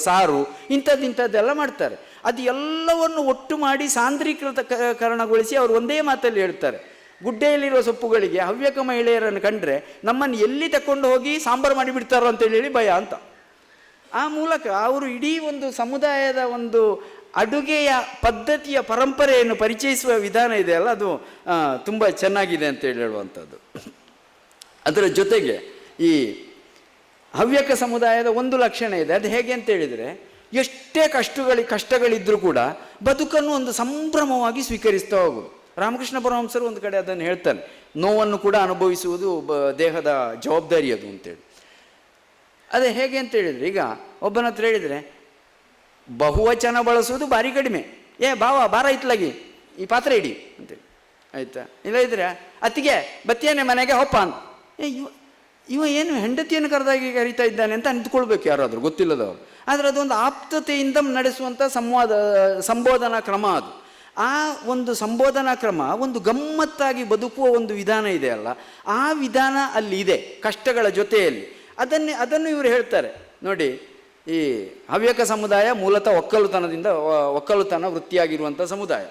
ಸಾರು ಇಂಥದ್ದೆಲ್ಲ ಮಾಡ್ತಾರೆ. ಅದು ಎಲ್ಲವನ್ನು ಒಟ್ಟು ಮಾಡಿ ಸಾಂದ್ರೀಕೃತಕರಣಗೊಳಿಸಿ ಅವರು ಒಂದೇ ಮಾತಲ್ಲಿ ಹೇಳ್ತಾರೆ, ಗುಡ್ಡೆಯಲ್ಲಿರುವ ಸೊಪ್ಪುಗಳಿಗೆ ಹವ್ಯಕ ಮಹಿಳೆಯರನ್ನು ಕಂಡ್ರೆ ನಮ್ಮನ್ನು ಎಲ್ಲಿ ತಕೊಂಡು ಹೋಗಿ ಸಾಂಬಾರು ಮಾಡಿಬಿಡ್ತಾರೋ ಅಂತೇಳಿ ಭಯ ಅಂತ. ಆ ಮೂಲಕ ಅವರು ಇಡೀ ಒಂದು ಸಮುದಾಯದ ಒಂದು ಅಡುಗೆಯ ಪದ್ಧತಿಯ ಪರಂಪರೆಯನ್ನು ಪರಿಚಯಿಸುವ ವಿಧಾನ ಇದೆಯಲ್ಲ, ಅದು ತುಂಬ ಚೆನ್ನಾಗಿದೆ ಅಂತೇಳಿ ಹೇಳುವಂಥದ್ದು. ಅದರ ಜೊತೆಗೆ ಈ ಹವ್ಯಕ ಸಮುದಾಯದ ಒಂದು ಲಕ್ಷಣ ಇದೆ. ಅದು ಹೇಗೆ ಅಂತೇಳಿದರೆ, ಎಷ್ಟೇ ಕಷ್ಟಗಳಿದ್ದರೂ ಕೂಡ ಬದುಕನ್ನು ಒಂದು ಸಂಭ್ರಮವಾಗಿ ಸ್ವೀಕರಿಸ್ತಾ ಹೋಗುದು. ರಾಮಕೃಷ್ಣ ಪರಮಹಂಸರು ಒಂದು ಕಡೆ ಅದನ್ನು ಹೇಳ್ತಾನೆ, ನೋವನ್ನು ಕೂಡ ಅನುಭವಿಸುವುದು ದೇಹದ ಜವಾಬ್ದಾರಿ ಅದು ಅಂತೇಳಿ. ಅದೇ ಹೇಗೆ ಅಂತೇಳಿದರೆ, ಈಗ ಒಬ್ಬನ ಹತ್ರ ಹೇಳಿದರೆ ಬಹುವಚನ ಬಳಸುವುದು ಭಾರಿ ಕಡಿಮೆ. ಬಾರ ಇತ್ಲಾಗಿ ಈ ಪಾತ್ರೆ ಇಡಿ ಅಂತೇಳಿ, ಆಯಿತಾ? ಇಲ್ಲ ಇದ್ರೆ ಅತ್ತಿಗೆ ಬತ್ತಿಯೇನೆ ಮನೆಗೆ ಹೊಪ್ಪ ಅಂತ. ಇವ ಏನು ಹೆಂಡತಿಯನ್ನು ಕರೀತಾ ಇದ್ದಾನೆ ಅಂತ ಅಂದ್ಕೊಳ್ಬೇಕು ಯಾರಾದರೂ ಗೊತ್ತಿಲ್ಲದವರು. ಆದರೆ ಅದೊಂದು ಆಪ್ತತೆಯಿಂದ ನಡೆಸುವಂಥ ಸಂಬೋಧನಾ ಕ್ರಮ ಅದು. ಆ ಒಂದು ಸಂಬೋಧನಾ ಕ್ರಮ ಒಂದು ಗಮ್ಮತ್ತಾಗಿ ಬದುಕುವ ಒಂದು ವಿಧಾನ ಇದೆಯಲ್ಲ, ಆ ವಿಧಾನ ಅಲ್ಲಿ ಇದೆ ಕಷ್ಟಗಳ ಜೊತೆಯಲ್ಲಿ. ಅದನ್ನು ಇವರು ಹೇಳ್ತಾರೆ ನೋಡಿ. ಈ ಹವ್ಯಕ ಸಮುದಾಯ ಮೂಲತಃ ಒಕ್ಕಲುತನ ವೃತ್ತಿಯಾಗಿರುವಂಥ ಸಮುದಾಯ.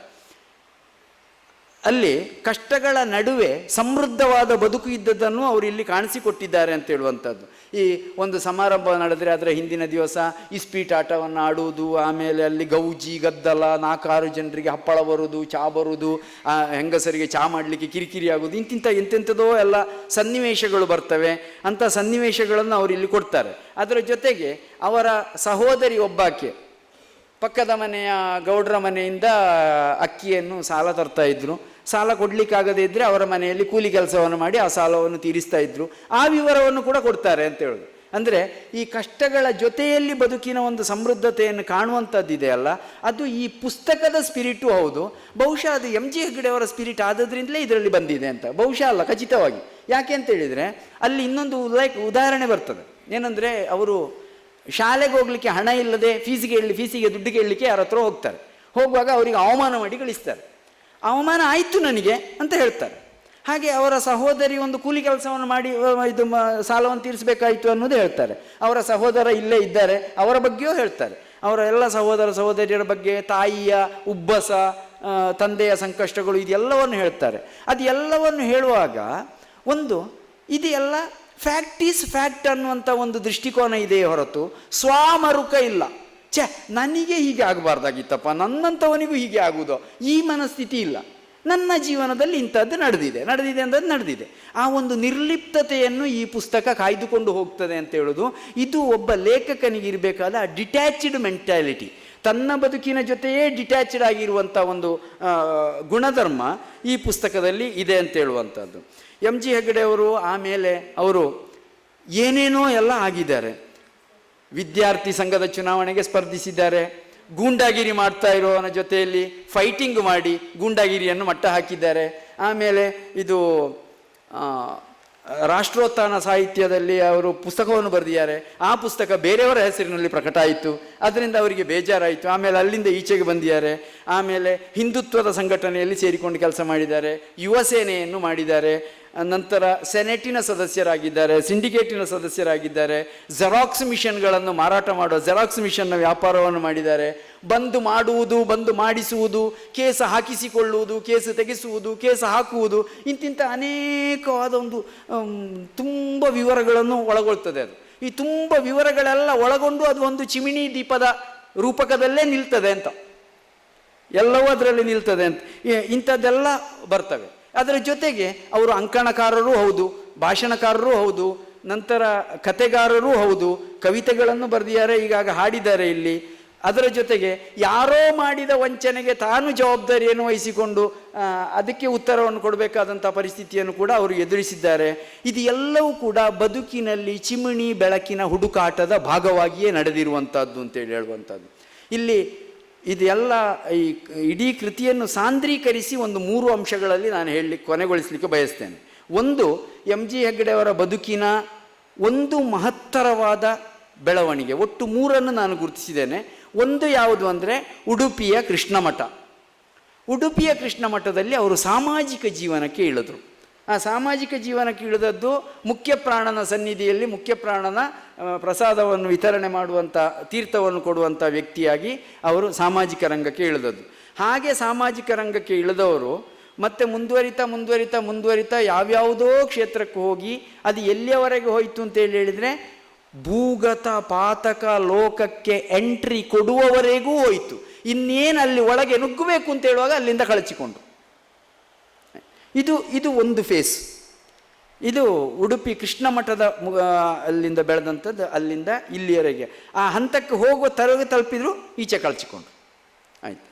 ಅಲ್ಲಿ ಕಷ್ಟಗಳ ನಡುವೆ ಸಮೃದ್ಧವಾದ ಬದುಕು ಇದ್ದದ್ದನ್ನು ಅವರು ಇಲ್ಲಿ ಕಾಣಿಸಿಕೊಟ್ಟಿದ್ದಾರೆ ಅಂತ ಹೇಳುವಂಥದ್ದು. ಈ ಒಂದು ಸಮಾರಂಭ ನಡೆದರೆ ಅದರ ಹಿಂದಿನ ದಿವಸ ಇಸ್ಪೀಟಾಟವನ್ನು ಆಡುವುದು, ಆಮೇಲೆ ಅಲ್ಲಿ ಗೌಜಿ ಗದ್ದಲ, 4-6 ಜನರಿಗೆ ಹಪ್ಪಳ ಬರುವುದು, ಚಾ ಬರುವುದು, ಹೆಂಗಸರಿಗೆ ಚಾ ಮಾಡಲಿಕ್ಕೆ ಕಿರಿಕಿರಿ ಆಗುವುದು, ಎಂತೆಂಥದೋ ಎಲ್ಲ ಸನ್ನಿವೇಶಗಳು ಬರ್ತವೆ. ಅಂಥ ಸನ್ನಿವೇಶಗಳನ್ನು ಅವರು ಇಲ್ಲಿ ಕೊಡ್ತಾರೆ. ಅದರ ಜೊತೆಗೆ ಅವರ ಸಹೋದರಿ ಒಬ್ಬಾಕೆ ಪಕ್ಕದ ಮನೆಯ ಗೌಡ್ರ ಮನೆಯಿಂದ ಅಕ್ಕಿಯನ್ನು ಸಾಲ ತರ್ತಾ ಇದ್ರು. ಸಾಲ ಕೊಡ್ಲಿಕ್ಕಾಗದೇ ಇದ್ದರೆ ಅವರ ಮನೆಯಲ್ಲಿ ಕೂಲಿ ಕೆಲಸವನ್ನು ಮಾಡಿ ಆ ಸಾಲವನ್ನು ತೀರಿಸ್ತಾ ಇದ್ರು. ಆ ವಿವರವನ್ನು ಕೂಡ ಕೊಡ್ತಾರೆ ಅಂತ ಹೇಳೋದು. ಅಂದರೆ ಈ ಕಷ್ಟಗಳ ಜೊತೆಯಲ್ಲಿ ಬದುಕಿನ ಒಂದು ಸಮೃದ್ಧತೆಯನ್ನು ಕಾಣುವಂಥದ್ದಿದೆಯಲ್ಲ, ಅದು ಈ ಪುಸ್ತಕದ ಸ್ಪಿರಿಟು ಹೌದು. ಬಹುಶಃ ಅದು ಎಂ.ಜಿ. ಹೆಗ್ಗಡೆ ಅವರ ಸ್ಪಿರಿಟ್ ಆದದ್ರಿಂದಲೇ ಇದರಲ್ಲಿ ಬಂದಿದೆ ಅಂತ. ಬಹುಶಃ ಅಲ್ಲ, ಖಚಿತವಾಗಿ. ಯಾಕೆ ಅಂತ ಹೇಳಿದರೆ ಅಲ್ಲಿ ಇನ್ನೊಂದು ಉದಾಹರಣೆ ಬರ್ತದೆ. ಏನಂದರೆ, ಅವರು ಶಾಲೆಗೆ ಹೋಗ್ಲಿಕ್ಕೆ ಹಣ ಇಲ್ಲದೆ ಫೀಸಿಗೆ ದುಡ್ಡು ಕೇಳಲಿಕ್ಕೆ ಯಾರ ಹತ್ರ ಹೋಗ್ತಾರೆ. ಹೋಗುವಾಗ ಅವರಿಗೆ ಅವಮಾನ ಮಾಡಿ ಕಳಿಸ್ತಾರೆ. ಅವಮಾನ ಆಯಿತು ನನಗೆ ಅಂತ ಹೇಳ್ತಾರೆ. ಹಾಗೆ ಅವರ ಸಹೋದರಿ ಒಂದು ಕೂಲಿ ಕೆಲಸವನ್ನು ಮಾಡಿ ಸಾಲವನ್ನು ತೀರಿಸಬೇಕಾಯಿತು ಅನ್ನೋದು ಹೇಳ್ತಾರೆ. ಅವರ ಸಹೋದರ ಇಲ್ಲೇ ಇದ್ದಾರೆ, ಅವರ ಬಗ್ಗೆಯೂ ಹೇಳ್ತಾರೆ. ಅವರ ಎಲ್ಲ ಸಹೋದರಿಯರ ಬಗ್ಗೆ, ತಾಯಿಯ ಉಬ್ಬಸ, ತಂದೆಯ ಸಂಕಷ್ಟಗಳು, ಇದೆಲ್ಲವನ್ನು ಹೇಳ್ತಾರೆ. ಅದು ಎಲ್ಲವನ್ನು ಹೇಳುವಾಗ ಇದು ಎಲ್ಲ ಫ್ಯಾಕ್ಟ್ ಈಸ್ ಫ್ಯಾಕ್ಟ್ ಅನ್ನುವಂಥ ಒಂದು ದೃಷ್ಟಿಕೋನ ಇದೆಯೇ ಹೊರತು ಸ್ವಾಮರುಕ ಇಲ್ಲ. ನನಗೆ ಹೀಗೆ ಆಗಬಾರ್ದಾಗಿತ್ತಪ್ಪ, ನನ್ನಂಥವನಿಗೂ ಹೀಗೆ ಆಗುವುದೋ, ಈ ಮನಸ್ಥಿತಿ ಇಲ್ಲ. ನನ್ನ ಜೀವನದಲ್ಲಿ ಇಂಥದ್ದು ನಡೆದಿದೆ ಅಂಥದ್ದು ನಡೆದಿದೆ. ಆ ಒಂದು ನಿರ್ಲಿಪ್ತತೆಯನ್ನು ಈ ಪುಸ್ತಕ ಕಾಯ್ದುಕೊಂಡು ಹೋಗ್ತದೆ ಅಂತ ಹೇಳೋದು, ಇದು ಒಬ್ಬ ಲೇಖಕನಿಗೆ ಇರಬೇಕಾದ ಡಿಟ್ಯಾಚ್ಡ್ ಮೆಂಟ್ಯಾಲಿಟಿ. ತನ್ನ ಬದುಕಿನ ಜೊತೆಯೇ ಡಿಟ್ಯಾಚ್ಡ್ ಆಗಿರುವಂಥ ಒಂದು ಗುಣಧರ್ಮ ಈ ಪುಸ್ತಕದಲ್ಲಿ ಇದೆ ಅಂತ ಹೇಳುವಂಥದ್ದು. ಎಂ.ಜಿ. ಹೆಗ್ಗಡೆ ಅವರು ಆಮೇಲೆ ಅವರು ಏನೇನೋ ಎಲ್ಲ ಆಗಿದ್ದಾರೆ. ವಿದ್ಯಾರ್ಥಿ ಸಂಘದ ಚುನಾವಣೆಗೆ ಸ್ಪರ್ಧಿಸಿದ್ದಾರೆ. ಗೂಂಡಾಗಿರಿ ಮಾಡ್ತಾ ಇರೋವನ ಜೊತೆಯಲ್ಲಿ ಫೈಟಿಂಗ್ ಮಾಡಿ ಗೂಂಡಾಗಿರಿಯನ್ನು ಮಟ್ಟ ಹಾಕಿದ್ದಾರೆ. ಆಮೇಲೆ ಇದು ರಾಷ್ಟ್ರೋತ್ಥಾನ ಸಾಹಿತ್ಯದಲ್ಲಿ ಅವರು ಪುಸ್ತಕವನ್ನು ಬರೆದಿದ್ದಾರೆ. ಆ ಪುಸ್ತಕ ಬೇರೆಯವರ ಹೆಸರಿನಲ್ಲಿ ಪ್ರಕಟ ಆಯಿತು. ಅದರಿಂದ ಅವರಿಗೆ ಬೇಜಾರಾಯಿತು. ಆಮೇಲೆ ಅಲ್ಲಿಂದ ಈಚೆಗೆ ಬಂದಿದ್ದಾರೆ. ಆಮೇಲೆ ಹಿಂದುತ್ವದ ಸಂಘಟನೆಯಲ್ಲಿ ಸೇರಿಕೊಂಡು ಕೆಲಸ ಮಾಡಿದ್ದಾರೆ. ಯುವ ಸೇನೆಯನ್ನು ಮಾಡಿದ್ದಾರೆ. ನಂತರ ಸೆನೆಟಿನ ಸದಸ್ಯರಾಗಿದ್ದಾರೆ, ಸಿಂಡಿಕೇಟಿನ ಸದಸ್ಯರಾಗಿದ್ದಾರೆ. ಜೆರಾಕ್ಸ್ ಮಿಷನ್ಗಳನ್ನು ಮಾರಾಟ ಮಾಡುವ ಜೆರಾಕ್ಸ್ ಮಿಷನ್ನ ವ್ಯಾಪಾರವನ್ನು ಮಾಡಿದ್ದಾರೆ. ಬಂದು ಮಾಡುವುದು, ಬಂದು ಮಾಡಿಸುವುದು, ಕೇಸ್ ಹಾಕಿಸಿಕೊಳ್ಳುವುದು, ಕೇಸ್ ತೆಗೆಸುವುದು, ಕೇಸ್ ಹಾಕುವುದು, ಇಂತಿಂಥ ಅನೇಕವಾದ ಒಂದು ತುಂಬ ವಿವರಗಳನ್ನು ಒಳಗೊಳ್ತದೆ. ಅದು ಈ ತುಂಬ ವಿವರಗಳೆಲ್ಲ ಒಳಗೊಂಡು ಅದು ಒಂದು ಚಿಮಿಣಿ ದೀಪದ ರೂಪಕದಲ್ಲೇ ನಿಲ್ತದೆ ಅಂತ, ಎಲ್ಲವೂ ಅದರಲ್ಲಿ ನಿಲ್ತದೆ ಅಂತ ಇಂಥದ್ದೆಲ್ಲ ಬರ್ತವೆ. ಅದರ ಜೊತೆಗೆ ಅವರು ಅಂಕಣಕಾರರೂ ಹೌದು, ಭಾಷಣಕಾರರೂ ಹೌದು, ನಂತರ ಕತೆಗಾರರೂ ಹೌದು, ಕವಿತೆಗಳನ್ನು ಬರೆದಿದ್ದಾರೆ, ಈಗಾಗ ಹಾಡಿದ್ದಾರೆ ಇಲ್ಲಿ. ಅದರ ಜೊತೆಗೆ ಯಾರೋ ಮಾಡಿದ ವಂಚನೆಗೆ ತಾನು ಜವಾಬ್ದಾರಿಯನ್ನು ವಹಿಸಿಕೊಂಡು ಅದಕ್ಕೆ ಉತ್ತರವನ್ನು ಕೊಡಬೇಕಾದಂಥ ಪರಿಸ್ಥಿತಿಯನ್ನು ಕೂಡ ಅವರು ಎದುರಿಸಿದ್ದಾರೆ. ಇದು ಎಲ್ಲವೂ ಕೂಡ ಬದುಕಿನಲ್ಲಿ ಚಿಮಣಿ ಬೆಳಕಿನ ಹುಡುಕಾಟದ ಭಾಗವಾಗಿಯೇ ನಡೆದಿರುವಂಥದ್ದು ಅಂತೇಳಿ ಹೇಳುವಂಥದ್ದು. ಇಲ್ಲಿ ಇದೆಲ್ಲ ಈ ಇಡೀ ಕೃತಿಯನ್ನು ಸಾಂದ್ರೀಕರಿಸಿ ಒಂದು 3 ಅಂಶಗಳಲ್ಲಿ ನಾನು ಕೊನೆಗೊಳಿಸಲಿಕ್ಕೆ ಬಯಸ್ತೇನೆ. ಒಂದು, ಎಂ ಜಿ ಹೆಗ್ಗಡೆಯವರ ಬದುಕಿನ ಒಂದು ಮಹತ್ತರವಾದ ಬೆಳವಣಿಗೆ, ಒಟ್ಟು 3 ನಾನು ಗುರುತಿಸಿದ್ದೇನೆ. ಒಂದು ಯಾವುದು ಅಂದರೆ ಉಡುಪಿಯ ಕೃಷ್ಣ ಮಠ. ಉಡುಪಿಯ ಕೃಷ್ಣ ಮಠದಲ್ಲಿ ಅವರು ಸಾಮಾಜಿಕ ಜೀವನಕ್ಕೆ ಇಳಿದ್ರು. ಆ ಸಾಮಾಜಿಕ ಜೀವನಕ್ಕೆ ಇಳಿದದ್ದು ಮುಖ್ಯ ಪ್ರಾಣನ ಸನ್ನಿಧಿಯಲ್ಲಿ ಮುಖ್ಯ ಪ್ರಾಣನ ಪ್ರಸಾದವನ್ನು ವಿತರಣೆ ಮಾಡುವಂಥ, ತೀರ್ಥವನ್ನು ಕೊಡುವಂಥ ವ್ಯಕ್ತಿಯಾಗಿ ಅವರು ಸಾಮಾಜಿಕ ರಂಗಕ್ಕೆ ಇಳಿದದ್ದು. ಹಾಗೆ ಸಾಮಾಜಿಕ ರಂಗಕ್ಕೆ ಇಳಿದವರು ಮತ್ತೆ ಮುಂದುವರಿತಾ ಯಾವ್ಯಾವುದೋ ಕ್ಷೇತ್ರಕ್ಕೆ ಹೋಗಿ ಅದು ಎಲ್ಲಿಯವರೆಗೆ ಹೋಯಿತು ಅಂತೇಳಿ ಹೇಳಿದರೆ ಭೂಗತ ಪಾತಕ ಲೋಕಕ್ಕೆ ಎಂಟ್ರಿ ಕೊಡುವವರೆಗೂ ಹೋಯಿತು. ಇನ್ನೇನು ಅಲ್ಲಿ ಒಳಗೆ ನುಗ್ಗಬೇಕು ಅಂತ ಹೇಳುವಾಗ ಅಲ್ಲಿಂದ ಕಳಚಿಕೊಂಡು. ಇದು ಒಂದು ಫೇಸ್. ಇದು ಉಡುಪಿ ಕೃಷ್ಣ ಮಠದ ಅಲ್ಲಿಂದ ಬೆಳೆದಂಥದ್ದು, ಅಲ್ಲಿಂದ ಇಲ್ಲಿಯವರೆಗೆ ಆ ಹಂತಕ್ಕೆ ಹೋಗುವ ತಲುಪಿದ್ರು ಈಚೆ ಕಳಚಿಕೊಂಡು ಆಯಿತು.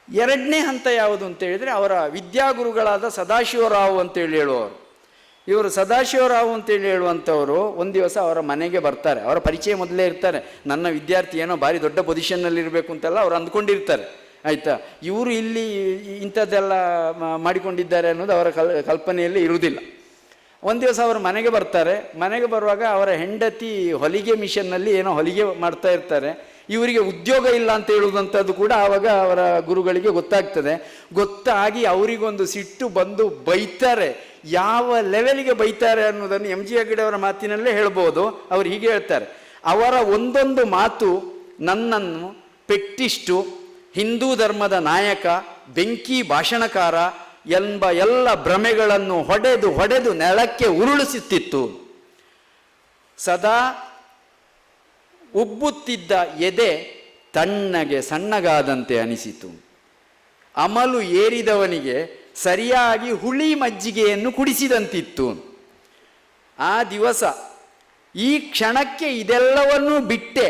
2ನೇ ಹಂತ ಯಾವುದು ಅಂತ ಹೇಳಿದರೆ ಅವರ ವಿದ್ಯಾಗುರುಗಳಾದ ಸದಾಶಿವರಾವ್ ಅಂತೇಳಿ ಹೇಳುವವರು. ಇವರು ಸದಾಶಿವರಾವ್ ಅಂತೇಳಿ ಹೇಳುವಂಥವರು ಒಂದು ದಿವಸ ಅವರ ಮನೆಗೆ ಬರ್ತಾರೆ. ಅವರ ಪರಿಚಯ ಮೊದಲೇ ಇರ್ತಾರೆ. ನನ್ನ ವಿದ್ಯಾರ್ಥಿ ಏನೋ ಭಾರಿ ದೊಡ್ಡ ಪೊಸಿಷನ್ನಲ್ಲಿ ಇರಬೇಕು ಅಂತೆಲ್ಲ ಅವ್ರು ಅಂದ್ಕೊಂಡಿರ್ತಾರೆ, ಆಯಿತಾ. ಇವರು ಇಲ್ಲಿ ಇಂಥದ್ದೆಲ್ಲ ಮಾಡಿಕೊಂಡಿದ್ದಾರೆ ಅನ್ನೋದು ಅವರ ಕಲ್ಪನೆಯಲ್ಲಿ ಇರುವುದಿಲ್ಲ. ಒಂದು ದಿವಸ ಅವರು ಮನೆಗೆ ಬರ್ತಾರೆ. ಮನೆಗೆ ಬರುವಾಗ ಅವರ ಹೆಂಡತಿ ಹೊಲಿಗೆ ಮಿಷನ್ನಲ್ಲಿ ಏನೋ ಹೊಲಿಗೆ ಮಾಡ್ತಾ ಇರ್ತಾರೆ. ಇವರಿಗೆ ಉದ್ಯೋಗ ಇಲ್ಲ ಅಂತ ಹೇಳುವುದಂಥದ್ದು ಕೂಡ ಆವಾಗ ಅವರ ಗುರುಗಳಿಗೆ ಗೊತ್ತಾಗ್ತದೆ. ಗೊತ್ತಾಗಿ ಅವರಿಗೊಂದು ಸಿಟ್ಟು ಬಂದು ಬೈತಾರೆ. ಯಾವ ಲೆವೆಲಿಗೆ ಬೈತಾರೆ ಅನ್ನೋದನ್ನು ಎಂ ಜಿ ಹೆಗ್ಗಡೆಯವರ ಮಾತಿನಲ್ಲೇ ಹೇಳ್ಬೋದು. ಅವರು ಹೀಗೆ ಹೇಳ್ತಾರೆ: ಅವರ ಒಂದೊಂದು ಮಾತು ನನ್ನನ್ನು ಪೆಟ್ಟಿಷ್ಟು, ಹಿಂದೂ ಧರ್ಮದ ನಾಯಕ, ಬೆಂಕಿ ಭಾಷಣಕಾರ ಎಂಬ ಎಲ್ಲ ಭ್ರಮೆಗಳನ್ನು ಹೊಡೆದು ನೆಲಕ್ಕೆ ಉರುಳಿಸುತ್ತಿತ್ತು. ಸದಾ ಉಬ್ಬುತ್ತಿದ್ದ ಎದೆ ತಣ್ಣಗೆ ಸಣ್ಣಗಾದಂತೆ ಅನಿಸಿತು. ಅಮಲು ಏರಿದವನಿಗೆ ಸರಿಯಾಗಿ ಹುಳಿ ಮಜ್ಜಿಗೆಯನ್ನು ಕುಡಿಸಿದಂತಿತ್ತು. ಆ ದಿವಸ ಈ ಕ್ಷಣಕ್ಕೆ ಇದೆಲ್ಲವನ್ನೂ ಬಿಟ್ಟೆ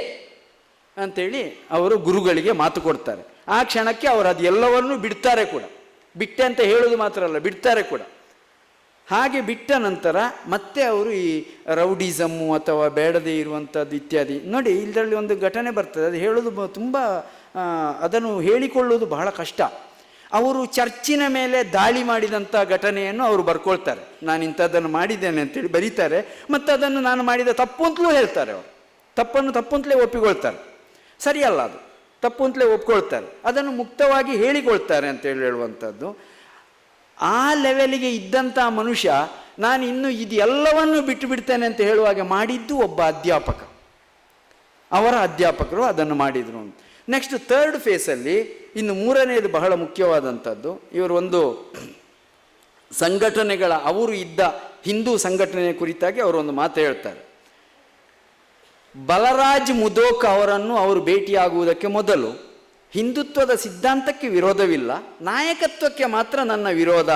ಅಂತೇಳಿ ಅವರು ಗುರುಗಳಿಗೆ ಮಾತು ಕೊಡ್ತಾರೆ. ಆ ಕ್ಷಣಕ್ಕೆ ಅವರು ಅದೆಲ್ಲವನ್ನೂ ಬಿಡ್ತಾರೆ ಕೂಡ. ಬಿಟ್ಟೆ ಅಂತ ಹೇಳೋದು ಮಾತ್ರ ಅಲ್ಲ, ಬಿಡ್ತಾರೆ ಕೂಡ. ಹಾಗೆ ಬಿಟ್ಟ ನಂತರ ಮತ್ತೆ ಅವರು ಈ ರೌಡಿಸಮ್ಮು ಅಥವಾ ಬೇಡದೇ ಇರುವಂಥದ್ದು ಇತ್ಯಾದಿ ನೋಡಿ, ಇದರಲ್ಲಿ ಒಂದು ಘಟನೆ ಬರ್ತದೆ. ಅದು ಹೇಳೋದು ತುಂಬ, ಅದನ್ನು ಹೇಳಿಕೊಳ್ಳೋದು ಬಹಳ ಕಷ್ಟ. ಅವರು ಚರ್ಚಿನ ಮೇಲೆ ದಾಳಿ ಮಾಡಿದಂಥ ಘಟನೆಯನ್ನು ಅವರು ಬರ್ಕೊಳ್ತಾರೆ. ನಾನು ಇಂಥದ್ದನ್ನು ಮಾಡಿದ್ದೇನೆ ಅಂತೇಳಿ ಬರೀತಾರೆ. ಮತ್ತು ಅದನ್ನು ನಾನು ಮಾಡಿದ ತಪ್ಪು ಅಂತಲೂ ಹೇಳ್ತಾರೆ. ಅವರು ತಪ್ಪು ಅಂತಲೇ ಒಪ್ಪಿಕೊಳ್ತಾರೆ. ಸರಿಯಲ್ಲ, ಅದು ತಪ್ಪು ಅಂತಲೇ ಒಪ್ಕೊಳ್ತಾರೆ. ಅದನ್ನು ಮುಕ್ತವಾಗಿ ಹೇಳಿಕೊಳ್ತಾರೆ ಅಂತೇಳಿ ಹೇಳುವಂಥದ್ದು. ಆ ಲೆವೆಲಿಗೆ ಇದ್ದಂಥ ಮನುಷ್ಯ ನಾನು ಇನ್ನು ಇದೆಲ್ಲವನ್ನು ಬಿಟ್ಟು ಬಿಡ್ತೇನೆ ಅಂತ ಹೇಳುವಾಗ ಮಾಡಿದ್ದು ಒಬ್ಬ ಅಧ್ಯಾಪಕ. ಅವರ ಅಧ್ಯಾಪಕರು ಅದನ್ನು ಮಾಡಿದರು. ನೆಕ್ಸ್ಟ್ 3rd ಫೇಸಲ್ಲಿ ಇನ್ನು 3ನೇದು ಬಹಳ ಮುಖ್ಯವಾದಂಥದ್ದು. ಇವರು ಒಂದು ಸಂಘಟನೆಗಳ, ಅವರು ಇದ್ದ ಹಿಂದೂ ಸಂಘಟನೆಯ ಕುರಿತಾಗಿ ಅವರು ಒಂದು ಮಾತು ಹೇಳ್ತಾರೆ. ಬಲರಾಜ್ ಮುದೋಕ್ ಅವರನ್ನು ಅವರು ಭೇಟಿಯಾಗುವುದಕ್ಕೆ ಮೊದಲು ಹಿಂದುತ್ವದ ಸಿದ್ಧಾಂತಕ್ಕೆ ವಿರೋಧವಿಲ್ಲ, ನಾಯಕತ್ವಕ್ಕೆ ಮಾತ್ರ ನನ್ನ ವಿರೋಧ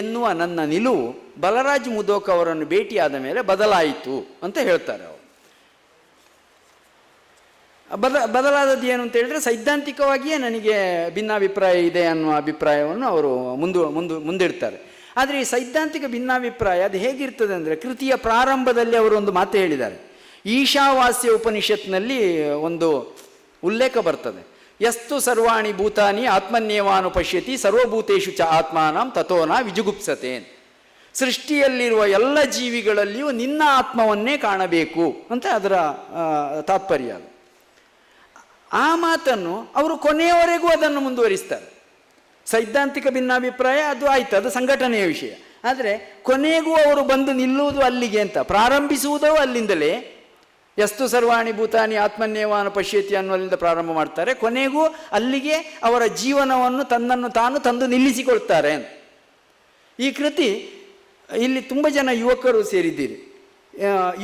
ಎನ್ನುವ ನನ್ನ ನಿಲುವು ಬಲರಾಜ್ ಮುದೋಕ್ ಅವರನ್ನು ಭೇಟಿಯಾದ ಮೇಲೆ ಬದಲಾಯಿತು ಅಂತ ಹೇಳ್ತಾರೆ ಅವರು. ಬದಲಾದದ್ದು ಏನು ಅಂತ ಹೇಳಿದ್ರೆ, ಸೈದ್ಧಾಂತಿಕವಾಗಿಯೇ ನನಗೆ ಭಿನ್ನಾಭಿಪ್ರಾಯ ಇದೆ ಅನ್ನುವ ಅಭಿಪ್ರಾಯವನ್ನು ಅವರು ಮುಂದಿಡ್ತಾರೆ. ಆದರೆ ಈ ಸೈದ್ಧಾಂತಿಕ ಭಿನ್ನಾಭಿಪ್ರಾಯ ಅದು ಹೇಗಿರ್ತದೆ ಅಂದರೆ, ಕೃತಿಯ ಪ್ರಾರಂಭದಲ್ಲಿ ಅವರು ಒಂದು ಮಾತು ಹೇಳಿದ್ದಾರೆ. ಈಶಾವಾಸ್ಯ ಉಪನಿಷತ್ನಲ್ಲಿ ಒಂದು ಉಲ್ಲೇಖ ಬರ್ತದೆ. ಯಸ್ತು ಸರ್ವಾಣಿ ಭೂತಾನಿ ಆತ್ಮನ್ಯೇವಾನು ಪಶ್ಯತಿ ಸರ್ವಭೂತೇಶು ಚ ಆತ್ಮಾನಂ ತಥೋನ ವಿಜುಗುಪ್ಸತೇನ್. ಸೃಷ್ಟಿಯಲ್ಲಿರುವ ಎಲ್ಲ ಜೀವಿಗಳಲ್ಲಿಯೂ ನಿನ್ನ ಆತ್ಮವನ್ನೇ ಕಾಣಬೇಕು ಅಂತ ಅದರ ತಾತ್ಪರ್ಯ. ಅದು ಆ ಮಾತನ್ನು ಅವರು ಕೊನೆಯವರೆಗೂ ಅದನ್ನು ಮುಂದುವರಿಸ್ತಾರೆ. ಸೈದ್ಧಾಂತಿಕ ಭಿನ್ನಾಭಿಪ್ರಾಯ ಅದು ಆಯ್ತು, ಅದು ಸಂಘಟನೆಯ ವಿಷಯ. ಆದರೆ ಕೊನೆಗೂ ಅವರು ಬಂದು ನಿಲ್ಲುವುದು ಅಲ್ಲಿಗೆ ಅಂತ, ಪ್ರಾರಂಭಿಸುವುದೋ ಅಲ್ಲಿಂದಲೇ. ಯಸ್ತು ಸರ್ವಾಣಿ ಭೂತಾನಿ ಆತ್ಮನ್ಯೇವಾನು ಪಶ್ಯತಿ ಅನ್ನುವಲ್ಲಿಂದ ಪ್ರಾರಂಭ ಮಾಡ್ತಾರೆ. ಕೊನೆಗೂ ಅಲ್ಲಿಗೆ ಅವರ ಜೀವನವನ್ನು ತನ್ನನ್ನು ತಾನು ತಂದು ನಿಲ್ಲಿಸಿಕೊಳ್ತಾರೆ. ಈ ಕೃತಿ ಇಲ್ಲಿ ತುಂಬ ಜನ ಯುವಕರು ಸೇರಿದ್ದೀರಿ.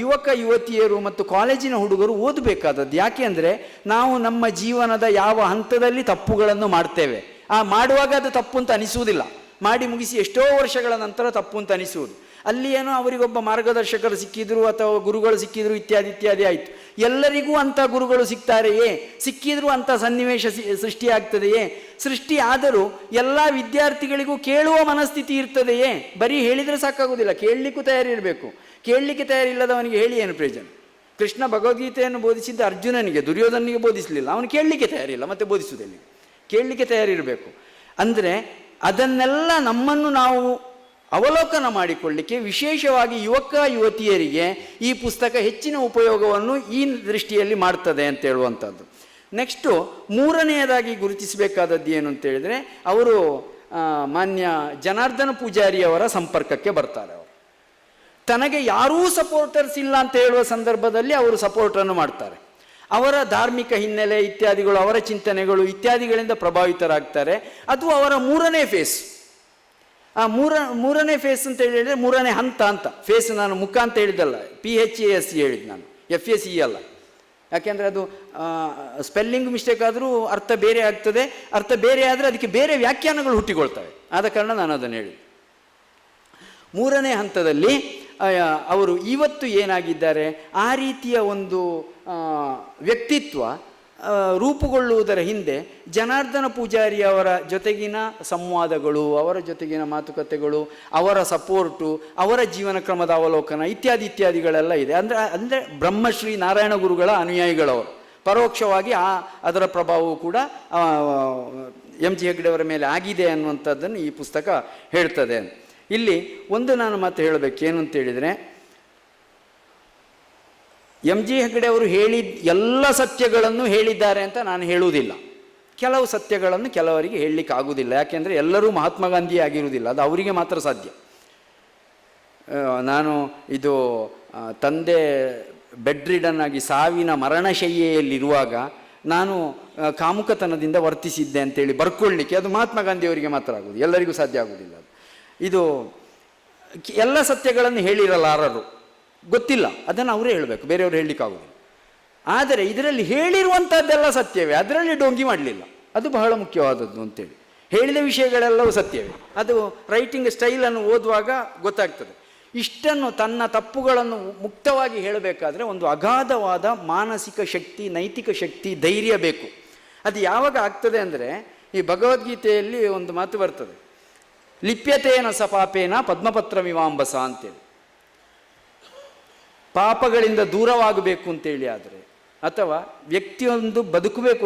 ಯುವಕ ಯುವತಿಯರು ಮತ್ತು ಕಾಲೇಜಿನ ಹುಡುಗರು ಓದಬೇಕಾದದ್ದು. ಯಾಕೆ ಅಂದರೆ, ನಾವು ನಮ್ಮ ಜೀವನದ ಯಾವ ಹಂತದಲ್ಲಿ ತಪ್ಪುಗಳನ್ನು ಮಾಡ್ತೇವೆ, ಆ ಮಾಡುವಾಗ ಅದು ತಪ್ಪು ಅಂತ ಅನಿಸುವುದಿಲ್ಲ. ಮಾಡಿ ಮುಗಿಸಿ ಎಷ್ಟೋ ವರ್ಷಗಳ ನಂತರ ತಪ್ಪು ಅಂತ ಅನಿಸುವುದು. ಅಲ್ಲಿ ಏನೋ ಅವರಿಗೊಬ್ಬ ಮಾರ್ಗದರ್ಶಕರು ಸಿಕ್ಕಿದ್ರು ಅಥವಾ ಗುರುಗಳು ಸಿಕ್ಕಿದ್ರು ಇತ್ಯಾದಿ ಆಯಿತು. ಎಲ್ಲರಿಗೂ ಅಂಥ ಗುರುಗಳು ಸಿಗ್ತಾರೆಯೇ? ಸಿಕ್ಕಿದ್ರೂ ಅಂಥ ಸನ್ನಿವೇಶ ಸೃಷ್ಟಿಯಾಗ್ತದೆಯೇ? ಸೃಷ್ಟಿ ಆದರೂ ಎಲ್ಲ ವಿದ್ಯಾರ್ಥಿಗಳಿಗೂ ಕೇಳುವ ಮನಸ್ಥಿತಿ ಇರ್ತದೆಯೇ? ಬರೀ ಹೇಳಿದರೆ ಸಾಕಾಗೋದಿಲ್ಲ, ಕೇಳಲಿಕ್ಕೂ ತಯಾರಿರಬೇಕು. ಕೇಳಲಿಕ್ಕೆ ತಯಾರಿಲ್ಲದವನಿಗೆ ಹೇಳಿ ಏನು ಪ್ರಯೋಜನ? ಕೃಷ್ಣ ಭಗವದ್ಗೀತೆಯನ್ನು ಬೋಧಿಸಿದ್ದು ಅರ್ಜುನನಿಗೆ, ದುರ್ಯೋಧನಿಗೆ ಬೋಧಿಸಲಿಲ್ಲ. ಅವನು ಕೇಳಲಿಕ್ಕೆ ತಯಾರಿಲ್ಲ, ಮತ್ತೆ ಬೋಧಿಸುವುದಿಲ್ಲ. ಕೇಳಲಿಕ್ಕೆ ತಯಾರಿರಬೇಕು. ಅಂದರೆ ಅದನ್ನೆಲ್ಲ ನಮ್ಮನ್ನು ನಾವು ಅವಲೋಕನ ಮಾಡಿಕೊಳ್ಳಿಕ್ಕೆ, ವಿಶೇಷವಾಗಿ ಯುವಕ ಯುವತಿಯರಿಗೆ ಈ ಪುಸ್ತಕ ಹೆಚ್ಚಿನ ಉಪಯೋಗವನ್ನು ಈ ದೃಷ್ಟಿಯಲ್ಲಿ ಮಾಡ್ತದೆ ಅಂತ ಹೇಳುವಂಥದ್ದು. ನೆಕ್ಸ್ಟು ಮೂರನೆಯದಾಗಿ ಗುರುತಿಸಬೇಕಾದದ್ದು ಏನು ಅಂತೇಳಿದರೆ, ಅವರು ಮಾನ್ಯ ಜನಾರ್ದನ ಪೂಜಾರಿಯವರ ಸಂಪರ್ಕಕ್ಕೆ ಬರ್ತಾರೆ. ಅವರು ತನಗೆ ಯಾರೂ ಸಪೋರ್ಟರ್ಸ್ ಇಲ್ಲ ಅಂತ ಹೇಳುವ ಸಂದರ್ಭದಲ್ಲಿ ಅವರು ಸಪೋರ್ಟನ್ನು ಮಾಡ್ತಾರೆ. ಅವರ ಧಾರ್ಮಿಕ ಹಿನ್ನೆಲೆ ಇತ್ಯಾದಿಗಳು, ಅವರ ಚಿಂತನೆಗಳು ಇತ್ಯಾದಿಗಳಿಂದ ಪ್ರಭಾವಿತರಾಗ್ತಾರೆ. ಅದು ಅವರ ಮೂರನೇ ಫೇಸ್. ಆ ಮೂರನೇ ಫೇಸ್ ಅಂತ ಹೇಳಿದರೆ ಮೂರನೇ ಹಂತ ಅಂತ. ಫೇಸ್ ನಾನು ಮುಖ ಅಂತ ಹೇಳಿದ್ದಲ್ಲ, PHAS ಹೇಳಿದ್ದು ನಾನು, FACE ಅಲ್ಲ. ಯಾಕೆಂದರೆ ಅದು ಸ್ಪೆಲ್ಲಿಂಗ್ ಮಿಸ್ಟೇಕ್ ಆದರೂ ಅರ್ಥ ಬೇರೆ ಆಗ್ತದೆ. ಅರ್ಥ ಬೇರೆ ಆದರೆ ಅದಕ್ಕೆ ಬೇರೆ ವ್ಯಾಖ್ಯಾನಗಳು ಹುಟ್ಟಿಕೊಳ್ತವೆ. ಆದ ಕಾರಣ ನಾನು ಅದನ್ನು ಹೇಳಿ, ಮೂರನೇ ಹಂತದಲ್ಲಿ ಅವರು ಇವತ್ತು ಏನಾಗಿದ್ದಾರೆ, ಆ ರೀತಿಯ ಒಂದು ವ್ಯಕ್ತಿತ್ವ ರೂಪುಗೊಳ್ಳುವುದರ ಹಿಂದೆ ಜನಾರ್ದನ ಪೂಜಾರಿಯವರ ಜೊತೆಗಿನ ಸಂವಾದಗಳು, ಅವರ ಜೊತೆಗಿನ ಮಾತುಕತೆಗಳು, ಅವರ ಸಪೋರ್ಟು, ಅವರ ಜೀವನ ಕ್ರಮದ ಅವಲೋಕನ ಇತ್ಯಾದಿಗಳೆಲ್ಲ ಇದೆ. ಅಂದರೆ ಬ್ರಹ್ಮಶ್ರೀ ನಾರಾಯಣ ಗುರುಗಳ ಅನುಯಾಯಿಗಳವರು. ಪರೋಕ್ಷವಾಗಿ ಅದರ ಪ್ರಭಾವವು ಕೂಡ MG ಹೆಗ್ಡೆಯವರ ಮೇಲೆ ಆಗಿದೆ ಅನ್ನುವಂಥದ್ದನ್ನು ಈ ಪುಸ್ತಕ ಹೇಳ್ತದೆ. ಇಲ್ಲಿ ಒಂದು ನಾನು ಮಾತು ಹೇಳಬೇಕೇನು ಅಂತೇಳಿದರೆ, MG ಹೆಗ್ಡೆ ಅವರು ಹೇಳಿದ ಎಲ್ಲ ಸತ್ಯಗಳನ್ನು ಹೇಳಿದ್ದಾರೆ ಅಂತ ನಾನು ಹೇಳುವುದಿಲ್ಲ. ಕೆಲವು ಸತ್ಯಗಳನ್ನು ಕೆಲವರಿಗೆ ಹೇಳಲಿಕ್ಕೆ ಆಗುವುದಿಲ್ಲ. ಯಾಕೆಂದರೆ ಎಲ್ಲರೂ ಮಹಾತ್ಮ ಗಾಂಧಿ ಆಗಿರುವುದಿಲ್ಲ, ಅದು ಅವರಿಗೆ ಮಾತ್ರ ಸಾಧ್ಯ. ನಾನು ಇದು ತಂದೆ ಬೆಡ್ ರಿಡನ್ ಆಗಿ ಸಾವಿನ ಮರಣಶಯ್ಯೆಯಲ್ಲಿರುವಾಗ ನಾನು ಕಾಮುಕತನದಿಂದ ವರ್ತಿಸಿದ್ದೆ ಅಂತೇಳಿ ಬರ್ಕೊಳ್ಳಿಕ್ಕೆ ಅದು ಮಹಾತ್ಮ ಗಾಂಧಿಯವರಿಗೆ ಮಾತ್ರ ಆಗುವುದು, ಎಲ್ಲರಿಗೂ ಸಾಧ್ಯ ಆಗುವುದಿಲ್ಲ. ಇದು ಎಲ್ಲ ಸತ್ಯಗಳನ್ನು ಹೇಳಿರಲಾರರು, ಗೊತ್ತಿಲ್ಲ, ಅದನ್ನು ಅವರೇ ಹೇಳಬೇಕು, ಬೇರೆಯವರು ಹೇಳಲಿಕ್ಕಾಗೋದಿಲ್ಲ. ಆದರೆ ಇದರಲ್ಲಿ ಹೇಳಿರುವಂಥದ್ದೆಲ್ಲ ಸತ್ಯವೇ, ಅದರಲ್ಲಿ ಡೋಂಗಿ ಮಾಡಲಿಲ್ಲ, ಅದು ಬಹಳ ಮುಖ್ಯವಾದದ್ದು ಅಂತೇಳಿ. ಹೇಳಿದ ವಿಷಯಗಳೆಲ್ಲವೂ ಸತ್ಯವೇ, ಅದು ರೈಟಿಂಗ್ ಸ್ಟೈಲನ್ನು ಓದುವಾಗ ಗೊತ್ತಾಗ್ತದೆ. ಇಷ್ಟನ್ನು ತನ್ನ ತಪ್ಪುಗಳನ್ನು ಮುಕ್ತವಾಗಿ ಹೇಳಬೇಕಾದ್ರೆ ಒಂದು ಅಗಾಧವಾದ ಮಾನಸಿಕ ಶಕ್ತಿ, ನೈತಿಕ ಶಕ್ತಿ, ಧೈರ್ಯ ಬೇಕು. ಅದು ಯಾವಾಗ ಆಗ್ತದೆ ಅಂದರೆ, ಈ ಭಗವದ್ಗೀತೆಯಲ್ಲಿ ಒಂದು ಮಾತು ಬರ್ತದೆ, ಲಿಪ್ಯತೇನ ಸ ಪಾಪೇನ ಪದ್ಮಪತ್ರಮಿವಾಂಬಸ ಅಂತೇಳಿ. ಪಾಪಗಳಿಂದ ದೂರವಾಗಬೇಕು ಅಂತೇಳಿ ಆದರೆ, ಅಥವಾ ವ್ಯಕ್ತಿಯೊಂದು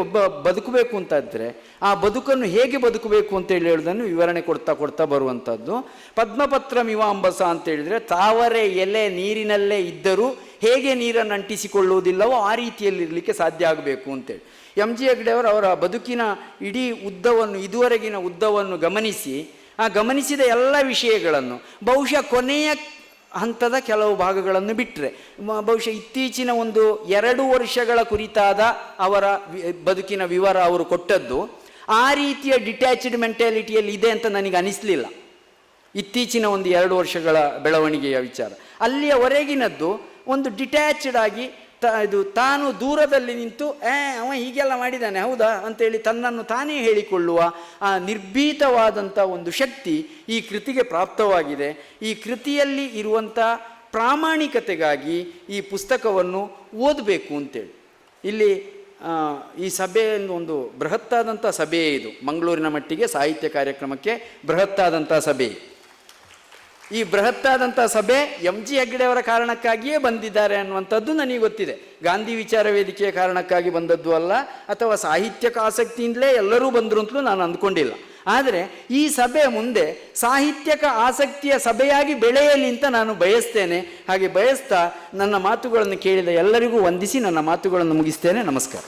ಒಬ್ಬ ಬದುಕಬೇಕು ಅಂತಾದರೆ ಆ ಬದುಕನ್ನು ಹೇಗೆ ಬದುಕಬೇಕು ಅಂತೇಳಿ ಹೇಳೋದನ್ನು ವಿವರಣೆ ಕೊಡ್ತಾ ಬರುವಂಥದ್ದು. ಪದ್ಮಪತ್ರಮಿವಾಂಬಸ ಅಂತೇಳಿದರೆ ತಾವರೆ ಎಲೆ ನೀರಿನಲ್ಲೇ ಇದ್ದರೂ ಹೇಗೆ ನೀರನ್ನು ಅಂಟಿಸಿಕೊಳ್ಳುವುದಿಲ್ಲವೋ ಆ ರೀತಿಯಲ್ಲಿ ಇರಲಿಕ್ಕೆ ಸಾಧ್ಯ ಆಗಬೇಕು ಅಂತೇಳಿ. MG ಹೆಗ್ಡೆಯವರು ಅವರ ಬದುಕಿನ ಇಡೀ ಉದ್ದವನ್ನು, ಇದುವರೆಗಿನ ಉದ್ದವನ್ನು ಗಮನಿಸಿ, ಆ ಗಮನಿಸಿದ ಎಲ್ಲ ವಿಷಯಗಳನ್ನು ಬಹುಶಃ ಕೊನೆಯ ಹಂತದ ಕೆಲವು ಭಾಗಗಳನ್ನು ಬಿಟ್ಟರೆ, ಬಹುಶಃ ಇತ್ತೀಚಿನ 1-2 ವರ್ಷಗಳ ಕುರಿತಾದ ಅವರ ಬದುಕಿನ ವಿವರ ಅವರು ಕೊಟ್ಟದ್ದು ಆ ರೀತಿಯ ಡಿಟ್ಯಾಚ್ಡ್ ಮೆಂಟ್ಯಾಲಿಟಿಯಲ್ಲಿ ಇದೆ ಅಂತ ನನಗೆ ಅನಿಸಲಿಲ್ಲ. ಇತ್ತೀಚಿನ 1-2 ವರ್ಷಗಳ ಬೆಳವಣಿಗೆಯ ವಿಚಾರ, ಅಲ್ಲಿಯವರೆಗಿನದ್ದು ಒಂದು ಡಿಟ್ಯಾಚ್ಡ್ ಆಗಿ ತಾನು ದೂರದಲ್ಲಿ ನಿಂತು ಅವ ಹೀಗೆಲ್ಲ ಮಾಡಿದ್ದಾನೆ ಹೌದಾ ಅಂತೇಳಿ ತನ್ನನ್ನು ತಾನೇ ಹೇಳಿಕೊಳ್ಳುವ ಆ ನಿರ್ಭೀತವಾದಂಥ ಒಂದು ಶಕ್ತಿ ಈ ಕೃತಿಗೆ ಪ್ರಾಪ್ತವಾಗಿದೆ. ಈ ಕೃತಿಯಲ್ಲಿ ಇರುವಂಥ ಪ್ರಾಮಾಣಿಕತೆಗಾಗಿ ಈ ಪುಸ್ತಕವನ್ನು ಓದಬೇಕು ಅಂತೇಳಿ. ಇಲ್ಲಿ ಈ ಸಭೆಯಲ್ಲಿ ಒಂದು ಬೃಹತ್ತಾದಂಥ ಸಭೆಯೇ ಇದು, ಮಂಗಳೂರಿನ ಮಟ್ಟಿಗೆ ಸಾಹಿತ್ಯ ಕಾರ್ಯಕ್ರಮಕ್ಕೆ ಬೃಹತ್ತಾದಂಥ ಸಭೆ. ಈ ಬೃಹತ್ತಾದಂಥ ಸಭೆ MG ಹೆಗ್ಡೆಯವರ ಕಾರಣಕ್ಕಾಗಿಯೇ ಬಂದಿದ್ದಾರೆ ಅನ್ನುವಂಥದ್ದು ನನಗೆ ಗೊತ್ತಿದೆ. ಗಾಂಧಿ ವಿಚಾರ ವೇದಿಕೆಯ ಕಾರಣಕ್ಕಾಗಿ ಬಂದದ್ದು ಅಲ್ಲ, ಅಥವಾ ಸಾಹಿತ್ಯಕ ಆಸಕ್ತಿಯಿಂದಲೇ ಎಲ್ಲರೂ ಬಂದರು ಅಂತಲೂ ನಾನು ಅಂದ್ಕೊಂಡಿಲ್ಲ. ಆದರೆ ಈ ಸಭೆ ಮುಂದೆ ಸಾಹಿತ್ಯಕ ಆಸಕ್ತಿಯ ಸಭೆಯಾಗಿ ಬೆಳೆಯಲಿ ಅಂತ ನಾನು ಬಯಸ್ತೇನೆ. ಹಾಗೆ ಬಯಸ್ತಾ ನನ್ನ ಮಾತುಗಳನ್ನು ಕೇಳಿದ ಎಲ್ಲರಿಗೂ ವಂದಿಸಿ ನನ್ನ ಮಾತುಗಳನ್ನು ಮುಗಿಸ್ತೇನೆ. ನಮಸ್ಕಾರ.